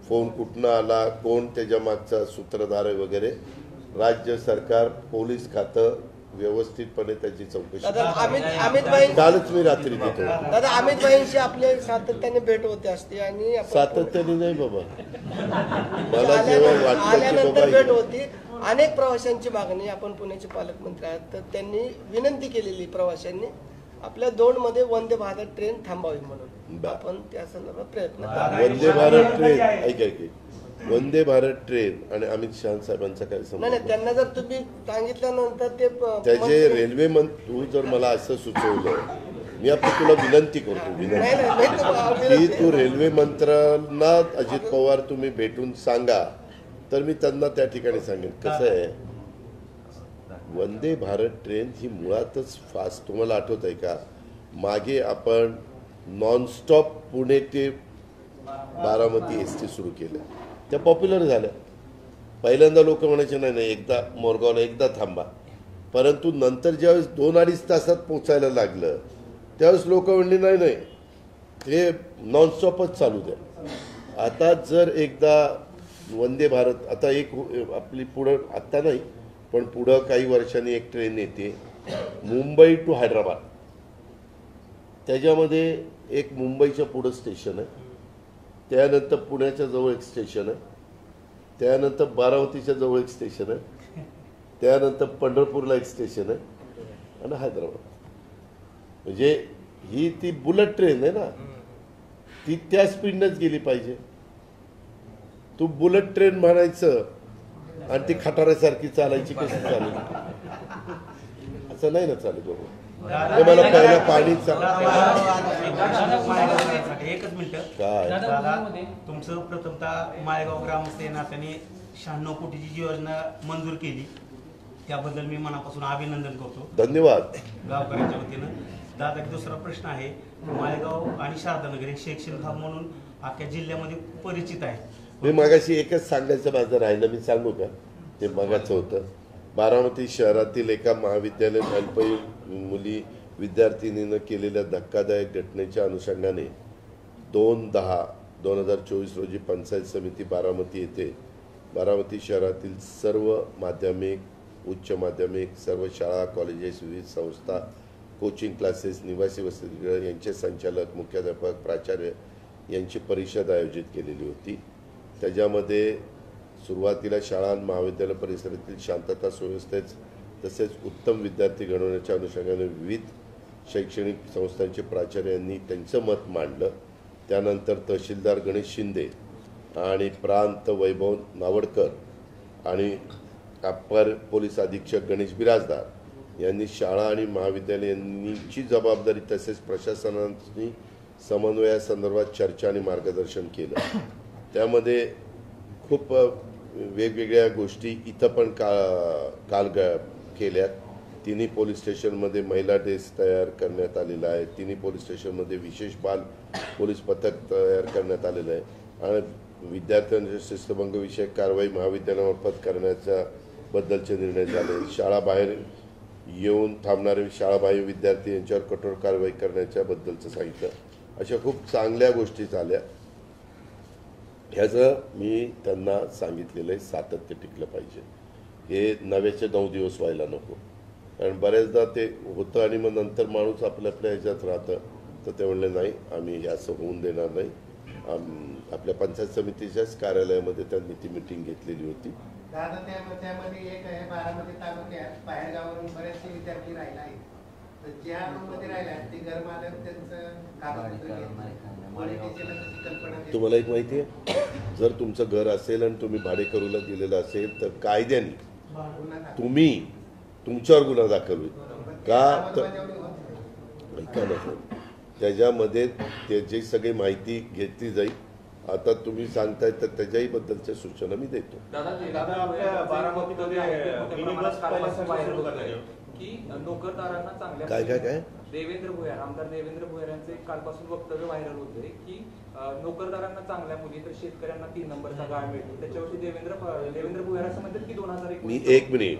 फोन कुठनं आला, कोण त्याच्या मागचा सूत्रधार आहे वगैरे. राज्य सरकार, पोलीस खातं व्यवस्थितपणे त्याची चौकशी. कालच मी रात्री देतो. दादा, अमित भाईंशी आपले सातत्याने भेट होते असते आणि सातत्याने नाही बाबा, मला जेव्हा वाटतं आल्यानंतर भेट होती. अनेक प्रवाशांची मागणी, आपण पुण्याचे पालकमंत्री आहेत, तर त्यांनी विनंती केलेली प्रवाशांनी आपल्या दौंडमध्ये वंदे भारत ट्रेन थांबावी म्हणून. आपण त्या संदर्भात प्रयत्न वंदे भारत ट्रेन ऐक वंदे भारत ट्रेन आणि अमित शहा साहेबांचा काय संबंध? नाही, त्यांना जर तुम्ही सांगितल्यानंतर ते त्याचे रेल्वे मंत्री, तू जर मला असं सुचवलं, मी आता तुला विनंती करतो की तू रेल्वे मंत्र्यांना अजित पवार तुम्ही भेटून सांगा, तर मी त्यांना त्या ठिकाणी सांगेन. कसं आहे, वंदे भारत ट्रेन ही मुळातच फास्ट. तुम्हाला आठवत आहे का, मागे आपण नॉनस्टॉप पुणे ते बारामती ST सुरू केलं, त्या पॉप्युलर झाल्या. पहिल्यांदा लोक म्हणायचे नाही नाही एकदा मोरगावला एकदा थांबा, परंतु नंतर ज्यावेळेस 2-2.5 तासात पोचायला लागलं त्यावेळेस लोक म्हणले नाही नाही हे नॉनस्टॉपच चालू द्या. आता जर एकदा वंदे भारत, आता एक आपली पुढं, आत्ता नाही पण पुढं काही वर्षांनी एक ट्रेन येते मुंबई टू हैदराबाद. त्याच्यामध्ये एक मुंबईच्या पुढं स्टेशन आहे, त्यानंतर पुण्याच्या जवळ एक स्टेशन आहे, त्यानंतर बारामतीच्या जवळ एक स्टेशन आहे, त्यानंतर पंढरपूरला एक स्टेशन आहे आणि हैदराबाद. म्हणजे ही ती बुलेट ट्रेन आहे ना, ती त्या स्पीडनंच गेली पाहिजे. तू बुलेट ट्रेन म्हणायचं आणि ती खटाऱ्यासारखी चालायची, कशी चालेल? असं नाही ना चालेल बरोबर. मला पहिलं पाणी एकच मिनिट काय तुमचं प्रथमतः माळेगाव ग्रामस्थ या नात्याने 96 कोटीची जी योजना मंजूर केली त्याबद्दल मी मनापासून अभिनंदन करतो. धन्यवाद गावकऱ्यांच्या वतीनं. दादा, दुसरा प्रश्न आहे, माळेगाव आणि शारदानगर हे शैक्षणिक हब म्हणून अख्ख्या जिल्ह्यामध्ये परिचित आहे. मी मगाशी एकच सांगायचं माझं राहिलं, मी सांगू का? ते मगाचं होतं. बारामती शहरातील एका महाविद्यालयात अल्पवयीन मुली विद्यार्थिनीनं केलेल्या धक्कादायक घटनेच्या अनुषंगाने 2/10/2024 रोजी पंचायत समिती बारामती येथे बारामती शहरातील सर्व माध्यमिक, उच्च माध्यमिक, सर्व शाळा, कॉलेजेस, विविध संस्था, कोचिंग क्लासेस, निवासी वसतिगृह यांचे संचालक, मुख्याध्यापक, प्राचार्य यांची परिषद आयोजित केलेली होती. त्याच्यामध्ये सुरुवातीला शाळा आणि महाविद्यालय परिसरातील शांतता सुव्यवस्थेच तसेच उत्तम विद्यार्थी घडवण्याच्या अनुषंगाने विविध शैक्षणिक संस्थांचे प्राचार्य यांनी त्यांचं मत मांडलं. त्यानंतर तहसीलदार गणेश शिंदे आणि प्रांत वैभव नावडकर आणि अप्पर पोलीस अधीक्षक गणेश बिराजदार यांनी शाळा आणि महाविद्यालयांची जबाबदारी तसेच प्रशासनाची समन्वयासंदर्भात चर्चा आणि मार्गदर्शन केलं. त्यामध्ये खूप वेगवेगळ्या गोष्टी इथं पण काल केल्यात. तिन्ही पोलीस स्टेशनमध्ये महिला डेस्क तयार करण्यात आलेला आहे. तिन्ही पोलीस स्टेशनमध्ये विशेष बाल पोलीस पथक तयार करण्यात आलेलं आहे आणि विद्यार्थ्यांच्या शिस्तभंगविषयक कारवाई महाविद्यालयामार्फत करण्याच्या बद्दलचे निर्णय झाले. शाळा बाहेर येऊन थांबणारे शाळाबाह्य विद्यार्थी यांच्यावर कठोर कारवाई करण्याच्या बद्दलचं सांगितलं. अशा खूप चांगल्या गोष्टी झाल्या. ह्याचं मी त्यांना सांगितलेलं आहे सातत्य टिकलं पाहिजे. हे नव्याचे 9 दिवस व्हायला नको. कारण बऱ्याचदा ते होतं आणि मग नंतर माणूस आपल्या ह्याच्यात राहतं. तर ते म्हणले नाही, आम्ही हे असं होऊन देणार नाही. आपल्या पंचायत समितीच्याच कार्यालयामध्ये त्यांनी ती मिटिंग घेतलेली होती. दादा त्यामध्ये एक आहे बारामती तालुक्यात बाहेरगावावरून बरेचसे विद्यार्थी राहिले आहेत. तर ज्या रूममध्ये राहिले आहेत ते घरमालक त्यांचं कागदपत्र कल्पना. तुम्हाला एक माहिती आहे, जर तुमचं घर असेल आणि तुम्ही भाडेकरूला दिलेलं असेल तर कायद्याने तुम्ही तुमच्यावर गुन्हा दाखल होईल. का तर ऐका ना, त्याच्यामध्ये त्याची सगळी माहिती घेतली जाईल. आता तुम्ही सांगताय तर त्याच्याही बद्दलच्या सूचना मी देतो. काय काय काय देवेंद्र भुयार, आमदार देवेंद्र भुयार यांचे कालपासून वक्तव्य व्हायरल होतंय की नोकरदारांना चांगल्या मुली तर शेतकऱ्यांना 3 नंबरचा गाळ मिळतो. त्याच्यावरती देवेंद्र भुयार असं म्हणतात की 2001 मी एक मिनिट,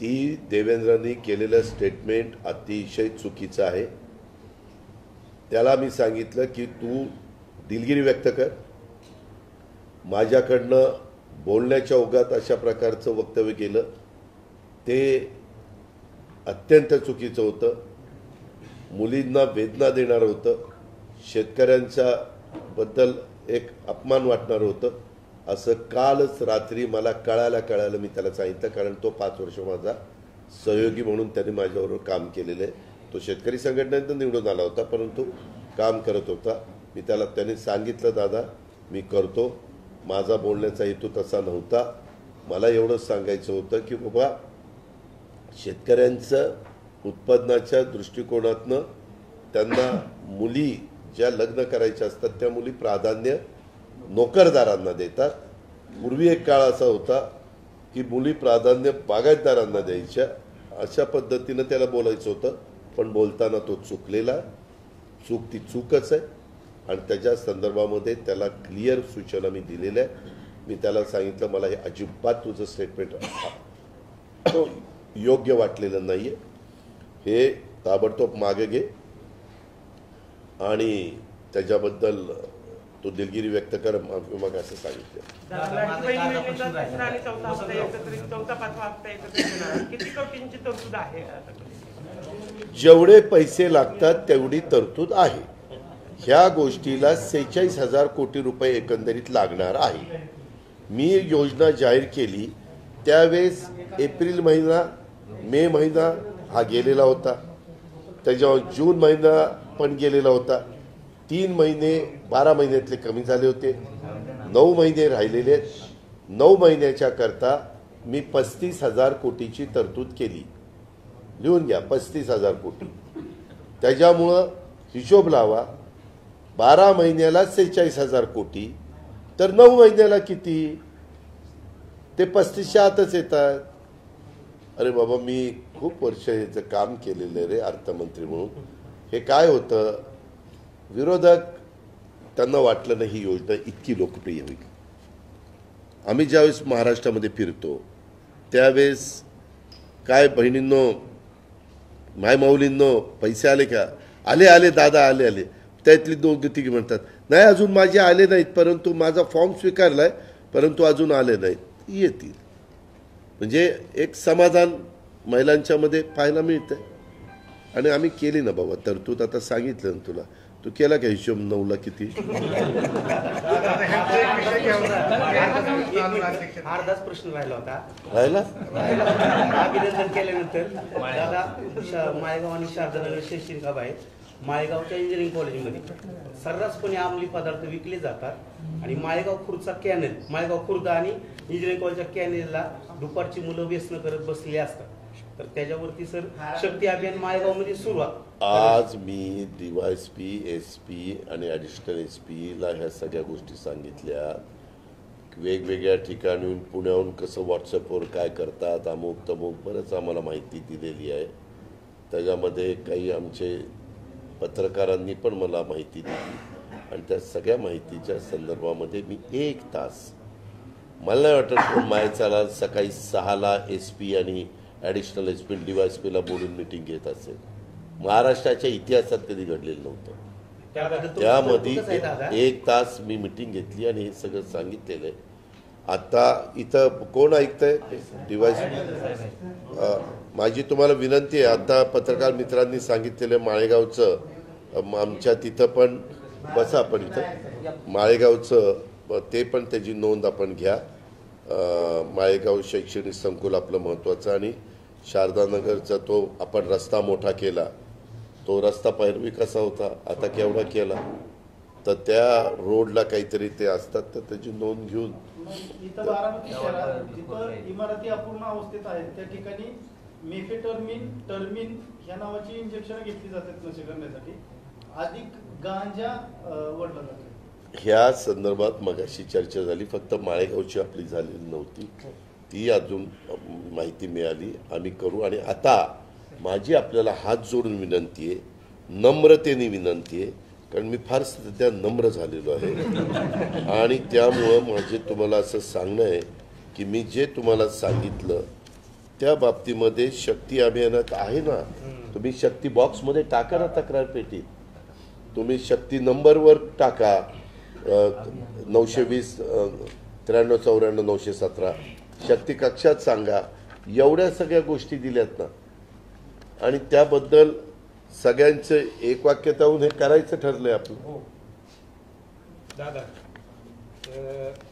ती देवेंद्रांनी केलेलं स्टेटमेंट अतिशय चुकीचं आहे. त्याला मी सांगितलं की तू दिलगिरी व्यक्त कर. माझ्याकडनं बोलण्याच्या ओघात अशा प्रकारचं वक्तव्य केलं ते अत्यंत चुकीचं होतं. मुलींना वेदना देणारं होतं. शेतकऱ्यांच्या बद्दल एक अपमान वाटणारं होतं. असं कालच रात्री मला कळायला मी त्याला सांगितलं. कारण तो 5 वर्ष माझा सहयोगी म्हणून त्याने माझ्याबरोबर काम केलेलं आहे. तो शेतकरी संघटनेतून निवडून आला होता परंतु काम करत होता. मी त्याने सांगितलं, दादा मी करतो, माझा बोलण्याचा हेतू तसा नव्हता. मला एवढंच सांगायचं होतं की बाबा शेतकऱ्यांचं उत्पादनाच्या दृष्टिकोनातनं त्यांना मुली ज्या लग्न करायच्या असतात त्या मुली प्राधान्य नोकरदारांना देतात. पूर्वी एक काळ असा होता की मुली प्राधान्य बागायतदारांना द्यायच्या. अशा पद्धतीनं त्याला बोलायचं होतं. पण बोलताना तो चुकलेला. चूक ती चूकच आहे आणि त्याच्या संदर्भामध्ये त्याला क्लिअर सूचना मी दिलेल्या आहे. मी त्याला सांगितलं मला हे अजिबात तुझं स्टेटमेंट योग्य वाटलेलं नाही आहे. हे ताबडतोब मागे घे आणि त्याच्याबद्दल तू दिलगिरी व्यक्त कर. मग असं सांगितलं. जेवढे पैसे लागतात तेवढी तरतूद आहे. ह्या गोष्टीला 46,000 कोटी रुपये एकंदरीत लागणार आहे. मी योजना जाहीर केली त्यावेळेस एप्रिल महिना, मे महिना हा गेलेला होता. त्याच्यावर जून महिना पण गेलेला होता. 3 महिने 12 महिन्यातले कमी झाले होते. 9 महिने राहिलेले. 9 महिन्याच्या करता मी 35,000 कोटीची तरतूद केली. लिहून घ्या, 35,000 कोटी. त्याच्यामुळं हिशोब लावा, 12 महिन्याला 46,000 कोटी तर 9 महिन्याला किती? ते 35च्या आतच येतात. अरे बाबा मी खूप वर्ष याचं काम केलेलं रे अर्थमंत्री म्हणून. हे काय होतं, विरोधक त्यांना वाटलं नाही ही योजना इतकी लोकप्रिय होईल. आम्ही ज्यावेळेस महाराष्ट्रामध्ये फिरतो त्यावेळेस काय बहिणींनो, माय माऊलींनो पैसे आले का? आले दादा आले. त्यातली 2-3 म्हणतात नाही अजून माझे आले नाहीत, परंतु माझा फॉर्म स्वीकारलाय परंतु अजून आले नाहीत. येतील. म्हणजे एक समाधान महिलांच्या मध्ये पाहायला मिळतंय. आणि आम्ही केली ना बाबा तरतूद. आता सांगितलं ना तुला, तू केला का हिशोब 9ला किती? अर्धाच प्रश्न राहिला होता. राहिला अभिनंदन केल्यानंतर दादा माळेगाव आणि शारदानगर शैक्षणिक हब आहे. माळेगावच्या इंजिनिअरिंग कॉलेजमध्ये सर्रासपणे अंमली पदार्थ विकले जातात आणि माळेगाव खुर्दचा कॅनेल, माळेगाव खुर्द आणि इंजिनिअरिंग कॉलेजच्या कॅनेलला दुपारची मुलं व्यसन करत बसले असतात. तर त्याच्यावरती सर शक्ती अभियान माळेगावमध्ये सुरू आहे. आज मी DYSP, SP आणि ॲडिशनल SP ला ह्या सगळ्या गोष्टी सांगितल्या. वेगवेगळ्या ठिकाणून पुण्याहून कसं व्हॉट्सअपवर काय करतात अमुक तमुक बरंच आम्हाला माहिती दिलेली आहे. त्याच्यामध्ये काही आमचे पत्रकारांनी पण मला माहिती दिली आणि त्या सगळ्या माहितीच्या संदर्भामध्ये मी 1 तास, मला नाही वाटत पण मायचाला सकाळी 6ला SP आणि ॲडिशनल एस पी DYSP बोलून मिटिंग घेत असेल. महाराष्ट्राच्या इतिहासात कधी घडलेलं नव्हतं. त्यामध्ये 1 तास मी मिटिंग घेतली आणि हे सगळं सांगितलेलं आहे. आता इथं कोण ऐकतंय? DYSP. माझी तुम्हाला विनंती आहे, आता पत्रकार मित्रांनी सांगितलेलं माळेगावचं, आमच्या तिथं पण बसा आपण इथं माळेगावचं ते पण त्याची नोंद आपण घ्या. माळेगाव शैक्षणिक संकुल आपलं महत्त्वाचं, आणि शारदानगरचा तो आपण रस्ता मोठा केला, तो रस्ता पैरवी कसा होता, आता केवढा केला, तर त्या रोडला काहीतरी ते असतात, तर त्याची नोंद घेऊन. इथं बारामती शहरात जिथं इमारती अपूर्ण अवस्थेत आहेत त्या ठिकाणी टर्मिन या नावाची इंजेक्शन घेतली जातात नशे करण्यासाठी, अधिक गांजा वडला जातो. ह्या संदर्भात मगाशी चर्चा झाली, फक्त माळेगावची आपली झालेली नव्हती, ती अजून माहिती मिळाली, आम्ही करू. आणि आता माझी आपल्याला हात जोडून विनंती आहे, नम्रतेने विनंती आहे, कारण मी फार सध्या नम्र झालेलो आहे, आणि त्यामुळं माझे तुम्हाला असं सांगणं आहे की मी जे तुम्हाला सांगितलं त्या बाबतीमध्ये शक्ती अभियानात आहे ना, तुम्ही शक्ती बॉक्समध्ये टाका ना, तक्रार पेटीत तुम्ही शक्ती नंबरवर टाका, 920 9394 917 शक्ती कक्षात सांगा. एवढ्या सगळ्या गोष्टी दिल्यात ना, आणि त्याबद्दल सगळ्यांचं एकवाक्यता होऊन हे करायचं ठरलंय आपलं. दादा,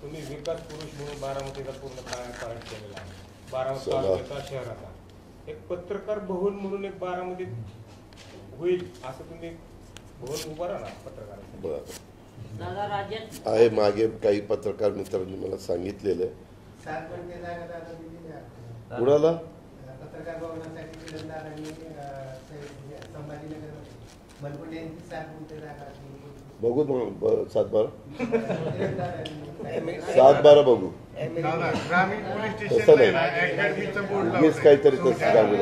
तुम्ही विकास पुरुष म्हणून बारामतीचा पूर्ण काळ केलेला आहे, बारामती तालुक्याचा, शहराचा. एक पत्रकार बहुल म्हणून एक बारामतीत होईल असं तुम्ही बहुल उभा राहा पत्रकार. बरं आहे, मागे काही पत्रकार मित्रांनी मला सांगितलेलं आहे. कुणाला? पत्रकार भवनासाठी संभाजीनगर बनकुटे यांची 7 गुंठे जागा. बघू मग 7-12 7-12 बघू. ग्रामीण पोलीस तसं स्टेशन नाही, मीच काहीतरी तसं सांगू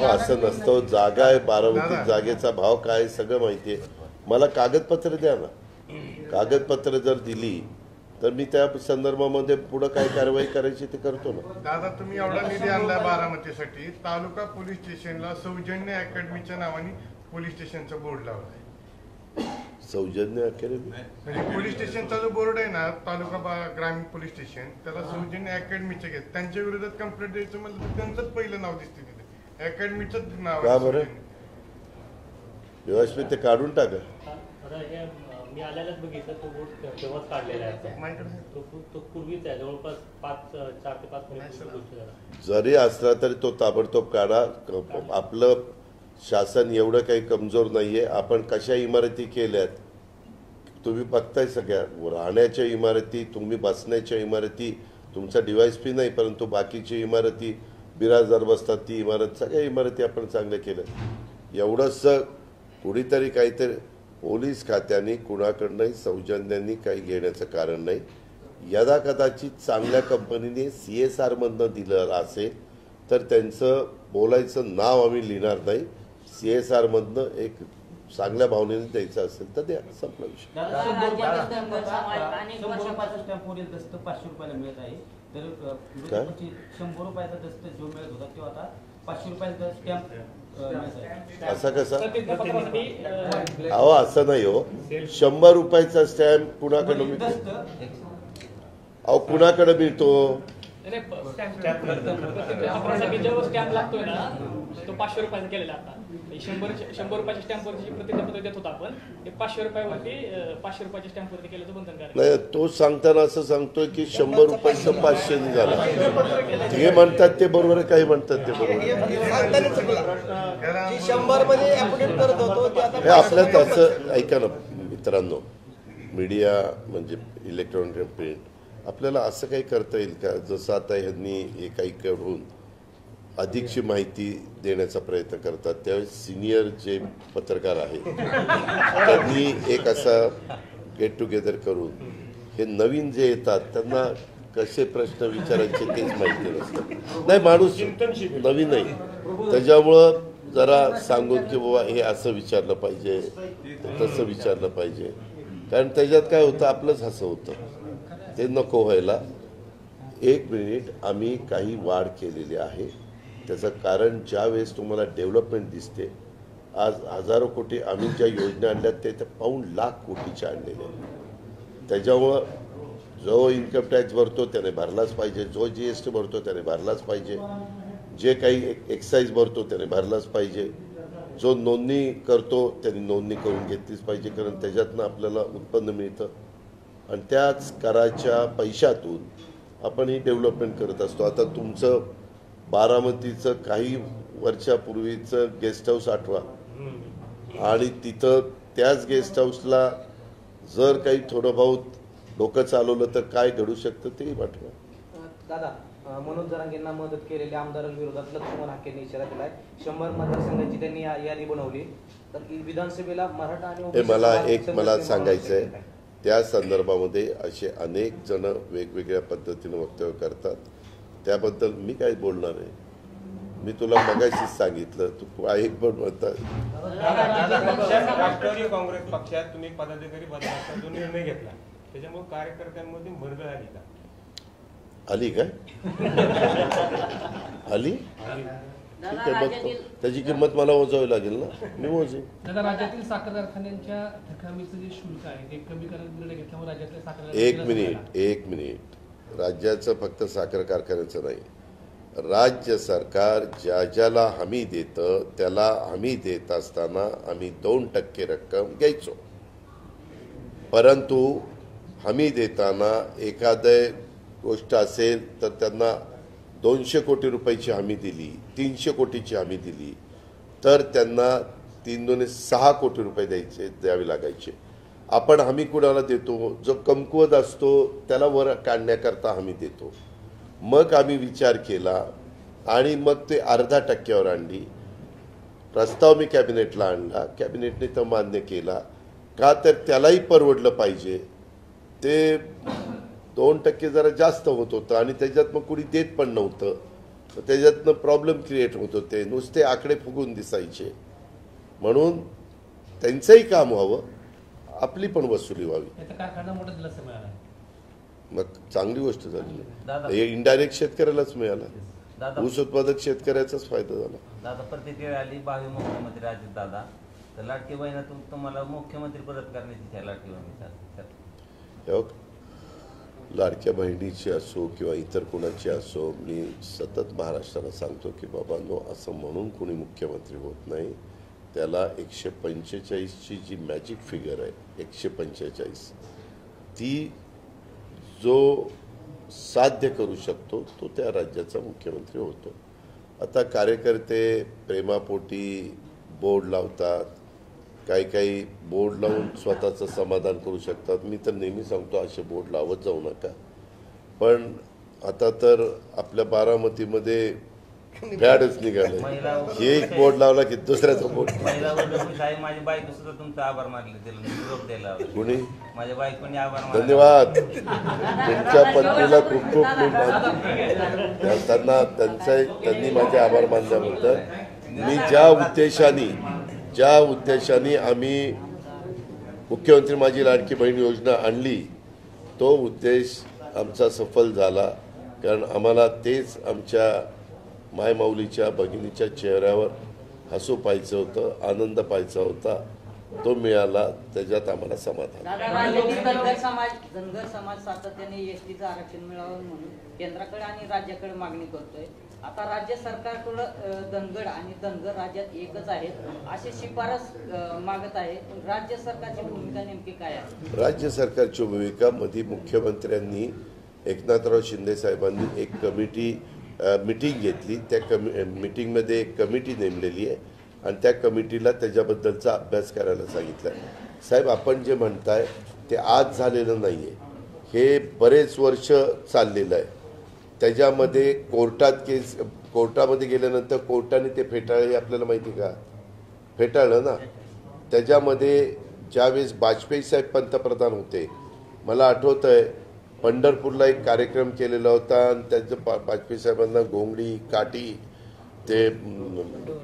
असं नसतं. जागा आहे बारामती, जागेचा भाव काय सगळं माहिती आहे मला. कागदपत्र द्या ना, कागदपत्र जर दिली तर मी त्या संदर्भामध्ये पुढे काय कारवाई करायची ते करतो ना. दादा, तुम्ही एवढा निधी आणलाय बारामतीसाठी, तालुका पोलीस स्टेशनला सौजन्य अकॅडमीच्या नावाने पोलीस स्टेशनचा बोर्ड लावलाय. सौजन्य अकॅडमी म्हणजे पोलीस स्टेशनचा जो बोर्ड आहे ना, तालुका ग्रामीण पोलीस स्टेशन, त्याला सौजन्य अकॅडमीचे घेत. त्यांच्या विरोधात कंप्लेंट द्यायचं म्हणलं तर त्यांचंच पहिलं नाव दिसते तिथे, अकॅडमीचंच नाव. का बरं? व्यवस्थित ते काढून टाका. मी आल्यालाच बघितलं, तो बोर्ड तेव्हाच काढलेला आहे, तो पूर्वीच आहे, जवळपास 4 ते 5 महिने. जरी असला तरी तो ताबडतोब काढा. आपलं शासन एवढं काही कमजोर नाहीये. आपण कशा इमारती केल्यात तुम्ही बघताय, सगळ्या राहण्याच्या इमारती, तुम्ही बसण्याच्या इमारती, तुमचा DYSP नाही परंतु बाकीची इमारती, बिराजदार बसतात ती इमारत, सगळ्या इमारती आपण चांगल्या केल्या. एवढंच कुणीतरी काहीतरी पोलीस खात्याने कुणाकडनंही सौजन्यांनी काही घेण्याचं कारण नाही. यदा कदाचित चांगल्या कंपनीने CSR मधनं दिलं असेल तर त्यांचं बोलायचं नाव आम्ही लिहिणार नाही. CSR मधनं एक चांगल्या भावनेने द्यायचं असेल तर द्या, संपला विषय. 500 रुपयाला मिळत आहे, तर 100 रुपयाचा दस्त जो मिळत होता तो आता 500 रुपयाचा स्टॅम्प. असं कसं? अहो असं नाही हो, 100 रुपयाचा स्टॅम्प कुणाकडे मिळतो? अहो कुणाकडे मिळतो? स्टॅम्प लागतोय ना, तो 500 रुपयाचा केलेला. आता 100 रुपयाच्या स्टॅम्पवरची प्रतिज्ञापत्र देत होता आपण, ते 500 रुपयावरती 500 रुपयाच्या स्टॅम्पवरती केलं बंधनकारक नाही. तो सांगताना असं सांगतोय की 100 रुपयाचं 500 निघाला. हे म्हणतात ते बरोबर आहे, काही म्हणतात ते बरोबर. 100 मध्ये ऍप्रोडेट करत होतो ते आता हे आपल्यात असं ऐका ना मित्रांनो, मीडिया म्हणजे इलेक्ट्रॉनिक प्रिंट, आपल्याला असं काही करता येईल का? जसं आता ह्यांनी हे काही करून अधिकची माहिती देण्याचा प्रयत्न करतात, त्यावेळेस सिनियर जे पत्रकार आहेत त्यांनी एक असा गेट टुगेदर करून हे नवीन जे येतात त्यांना कसे प्रश्न विचारायचे तेच माहिती नसतं. नाही, माणूस नवीन नाही, त्याच्यामुळं जरा सांगून की बाबा हे असं विचारलं पाहिजे, तसं विचारलं पाहिजे, कारण त्याच्यात काय होतं आपलंच हसं होतं. ते नको व्हायला. एक मिनिट, आम्ही काही वाढ केलेली आहे. त्याचं कारण ज्या वेळेस तुम्हाला डेव्हलपमेंट दिसते, आज हजारो कोटी आम्ही ज्या योजना आणल्या ते पाऊण लाख कोटीच्या आणलेल्या आहेत. त्याच्यामुळं जो इन्कम टॅक्स भरतो त्याने भरलाच पाहिजे, जो GST भरतो त्याने भरलाच पाहिजे, जे काही एक्साईज भरतो त्याने भरलाच पाहिजे, जो नोंदणी करतो त्यांनी नोंदणी करून घेतलीच पाहिजे, कारण त्याच्यातनं आपल्याला उत्पन्न मिळतं आणि त्याच कराच्या पैशातून आपण ही डेव्हलपमेंट करत असतो. आता तुमचं बारामतीचं काही वर्षापूर्वीचं गेस्ट हाऊस आठवा आणि तिथं त्याच गेस्ट हाऊसला जर काही थोडं बहुत डोकं चालवलं तर काय घडू शकतं तेही आठवा. दादा, मनोज जरांगेंना मदत केलेल्या आमदारांविरोधात लक्ष्मण हाकेंनी इशारा दिलाय. 100 मतदारसंघांची त्यांनी यादी बनवली, तर विधानसभेला मराठा आणि मला सांगायचं आहे, त्या संदर्भामध्ये असे अनेक जण वेगवेगळ्या पद्धतीनं वक्तव्य करतात. त्याबद्दल मी काय बोलणार आहे. मी तुला मगाशीच सांगितलं, तू एक पण म्हणतात. राष्ट्रवादी काँग्रेस पक्षात तुम्ही पदाधिकारी बदलाचा जो निर्णय घेतला त्याच्यामुळे कार्यकर्त्यांमध्ये भरगळ आली का? आली काय? आली? ठीक आहे, मग त्याची किंमत मला मोजावी लागेल ना, मी मोजेन. दादा, राज्यातील साखर कारखान्यांच्या थकामीचं जे शुल्क आहे ते कमी करण्याचा निर्णय घेतल्यामुळे राज्यातल्या साखर एक मिनिट, राज्याचं फक्त साखर कारखान्याचं नाही, राज्य सरकार ज्याला हमी देतं त्याला हमी देत असताना आम्ही 2% रक्कम घ्यायचो. परंतु हमी देताना एखादी गोष्ट असेल तर त्यांना 200 कोटी रुपयाची हमी दिली, 300 कोटीची हमी दिली, तर त्यांना 3×2=6 कोटी रुपये द्यावे लागायचे. आपण हमी कुणाला देतो? जो कमकुवत असतो त्याला वर काढण्याकरता हमी देतो. मग आम्ही विचार केला आणि मग ते 0.5% आणली. प्रस्ताव मी कॅबिनेटला आणला, कॅबिनेटने तो मान्य केला. का तर त्यालाही परवडलं पाहिजे. ते 2% जरा जास्त होत होतं आणि त्याच्यात मग कुणी देत पण नव्हतं, त्याच्यातनं प्रॉब्लेम क्रिएट होत होते, नुसते आकडे फुगून दिसायचे. म्हणून त्यांचंही काम व्हावं, आपली पण वसुली व्हावी. मग चांगली गोष्ट झाली. हे इनडायरेक्ट शेतकऱ्यालाच मिळाला, ऊस उत्पादक शेतकऱ्याचाच फायदा झाला. दादा, प्रतिक्रिया आली भावी मुख्यमंत्री अजित दादा, तर लाडकी बहिणीतून तुम्हाला मुख्यमंत्री परत करण्याची लाडकी बहिणी लाडक्या बहिणीची असो किंवा इतर कोणाची असो, मी सतत महाराष्ट्राला सांगतो की बाबा नो, असं म्हणून कोणी मुख्यमंत्री होत नाही. त्याला 145ची जी मॅजिक फिगर आहे, 145, ती जो साध्य करू शकतो तो त्या राज्याचा मुख्यमंत्री होतो. आता कार्यकर्ते प्रेमापोटी बोर्ड लावतात, काही बोर्ड लावून स्वतःचं समाधान करू शकतात. मी तर नेहमी सांगतो असे बोर्ड लावत जाऊ नका. पण आता तर आपल्या बारामतीमध्ये फॅडच निघाले, हे एक बोर्ड लावला की दुसऱ्याचा बोर्ड. माझी बायको सुद्धा तुमचा आभार मानले, द्यायला कुणी? माझ्या बायकोने आभार मानले. धन्यवाद. तुमच्या पत्नीला खूप खूप त्यांनी माझे आभार मानल्याबद्दल. मी ज्या उद्देशाने आम्ही मुख्यमंत्री माझी लाडकी बहीण योजना आणली, तो उद्देश आमचा सफल झाला. कारण आम्हाला तेच आमच्या मायमाऊलीच्या भगिनीच्या चेहऱ्यावर हसू पाहायचं होतं, आनंद पाहायचा होता, तो मिळाला. त्याच्यात आम्हाला समाधान. धनगर समाज सातत्याने एसटीचं आरक्षण मिळावं म्हणून केंद्राकडे आणि राज्याकडे मागणी करतोय. आता राज्य सरकारकडं धनगर आणि धनगर राज्यात एकच आहेत अशी शिफारस मागत आहे. राज्य सरकारची भूमिका नेमकी काय आहे? राज्य सरकारची भूमिका मध्ये मुख्यमंत्र्यांनी एकनाथराव शिंदे साहेबांनी एक मीटिंग घेतली. त्या मीटिंगमध्ये एक कमिटी नेमलेली आहे आणि त्या कमिटीला त्याच्याबद्दलचा अभ्यास करायला सांगितलं. साहेब, आपण जे म्हणताय ते आज झालेलं नाही आहे, हे बरेच वर्ष चाललेलं आहे. त्याच्यामध्ये कोर्टामध्ये गेल्यानंतर कोर्टाने ते फेटाळले, हे आपल्याला माहिती का? फेटाळलं ना. त्याच्यामध्ये ज्यावेळेस वाजपेयी साहेब पंतप्रधान होते, मला आठवतं आहे पंढरपूरला एक कार्यक्रम केलेला होता आणि त्याचं वाजपेयी साहेबांना घोंगडी, काठी, ते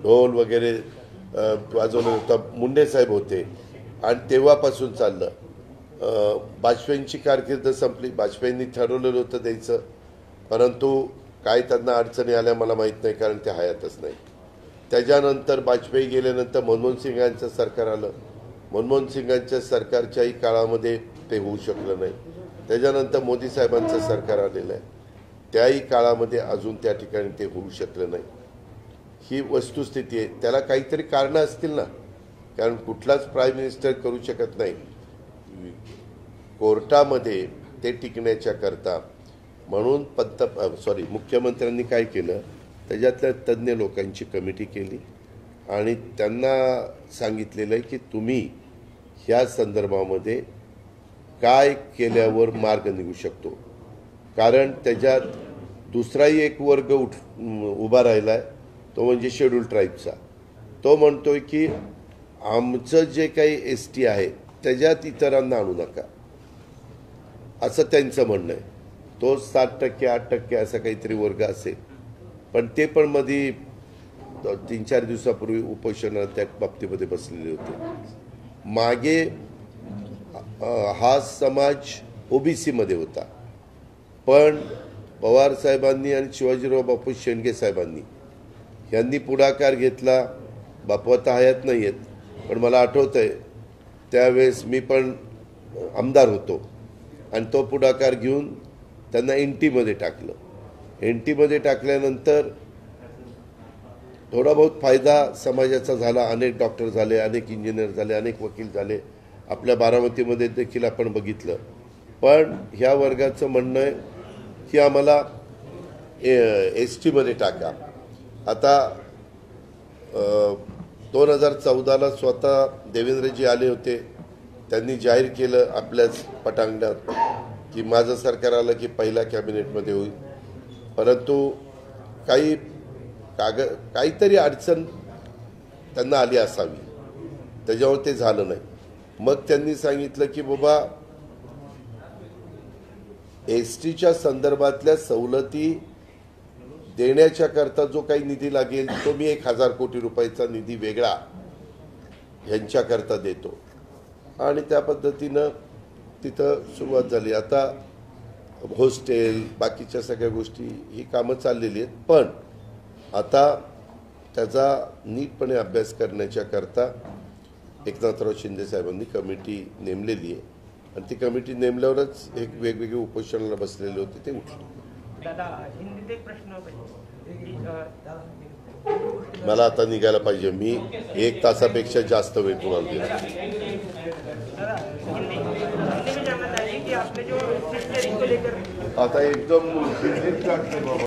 ढोल वगैरे वाजवलं होतं. मुंडे साहेब होते आणि तेव्हापासून चाललं. वाजपेयींची कारकीर्द संपली. वाजपेयींनी ठरवलेलं होतं द्यायचं, परंतु काय त्यांना अडचणी आल्या मला माहीत नाही, कारण ते हयातच नाही. त्याच्यानंतर वाजपेयी गेल्यानंतर मनमोहन सिंगांचं सरकार आलं. मनमोहन सिंगांच्या सरकारच्याही काळामध्ये ते होऊ शकलं नाही. त्याच्यानंतर मोदी साहेबांचं सरकार आलेलं आहे, त्याही काळामध्ये अजून त्या ठिकाणी ते होऊ शकलं नाही. ही वस्तुस्थिती आहे. त्याला काहीतरी कारणं असतील ना, कारण कुठलाच प्राईम मिनिस्टर करू शकत नाही. कोर्टामध्ये ते टिकण्याच्या करता म्हणून मुख्यमंत्र्यांनी काय केलं, त्याच्यातल्या तज्ज्ञ लोकांची कमिटी केली आणि त्यांना सांगितलेलं आहे की तुम्ही ह्या संदर्भामध्ये काय केल्यावर मार्ग निघू शकतो. कारण त्याच्यात दुसराही एक वर्ग उभा राहिला आहे, तो म्हणजे शेड्यूल ट्राईबचा. तो म्हणतोय की आमचं जे काही ST आहे त्याच्यात इतरांना आणू नका, असं त्यांचं म्हणणं आहे. तो 7% 8% असा काहीतरी वर्ग असेल, पण ते पण मध्ये 3-4 दिवसापूर्वी उपोषणाला त्या बाबतीमध्ये बसलेले होते. मागे हा समाज OBC मध्ये होता, पण पवार साहेबांनी आणि शिवाजीराव बापू शेंडगे साहेबांनी यांनी पुढाकार घेतला. बापू आता हयात नाही आहेत, पण मला आठवतं आहे त्यावेळेस मी पण आमदार होतो आणि तो पुढाकार घेऊन त्यांना NT मध्ये टाकलं. NT मध्ये टाकल्यानंतर थोडा बहुत फायदा समाजाचा झाला. अनेक डॉक्टर झाले, अनेक इंजिनियर झाले, अनेक वकील झाले. आपल्या बारामतीमध्ये देखील आपण बघितलं. पण ह्या वर्गाचं म्हणणं आहे की आम्हाला ST मध्ये टाका. आता 2014ला स्वतः देवेंद्रजी आले होते, त्यांनी जाहीर केलं आपल्याच पटांगणात की माझं सरकार आलं की पहिल्या कॅबिनेटमध्ये होईल. परंतु काहीतरी अडचण त्यांना आली असावी, त्याच्यावर ते झालं नाही. मग त्यांनी सांगितलं की बाबा STच्या संदर्भातल्या सवलती देण्याच्या करता जो काही निधी लागेल तो मी 1000 कोटी रुपयाचा निधी वेगळा यांच्याकरता देतो. आणि त्या पद्धतीनं तिथं सुरुवात झाली. आता हॉस्टेल बाकीच्या सगळ्या गोष्टी ही कामं चाललेली आहेत, पण आता त्याचा नीटपणे अभ्यास करण्याच्या करता एकनाथराव शिंदे साहेबांनी कमिटी नेमलेली आहे आणि ती कमिटी नेमल्यावरच एक वेगवेगळे उपोषणाला बसलेले होते ते उठले. मला आता निघायला पाहिजे, मी 1 तासापेक्षा जास्त वेळ तुम्हाला दिला. आता एकदम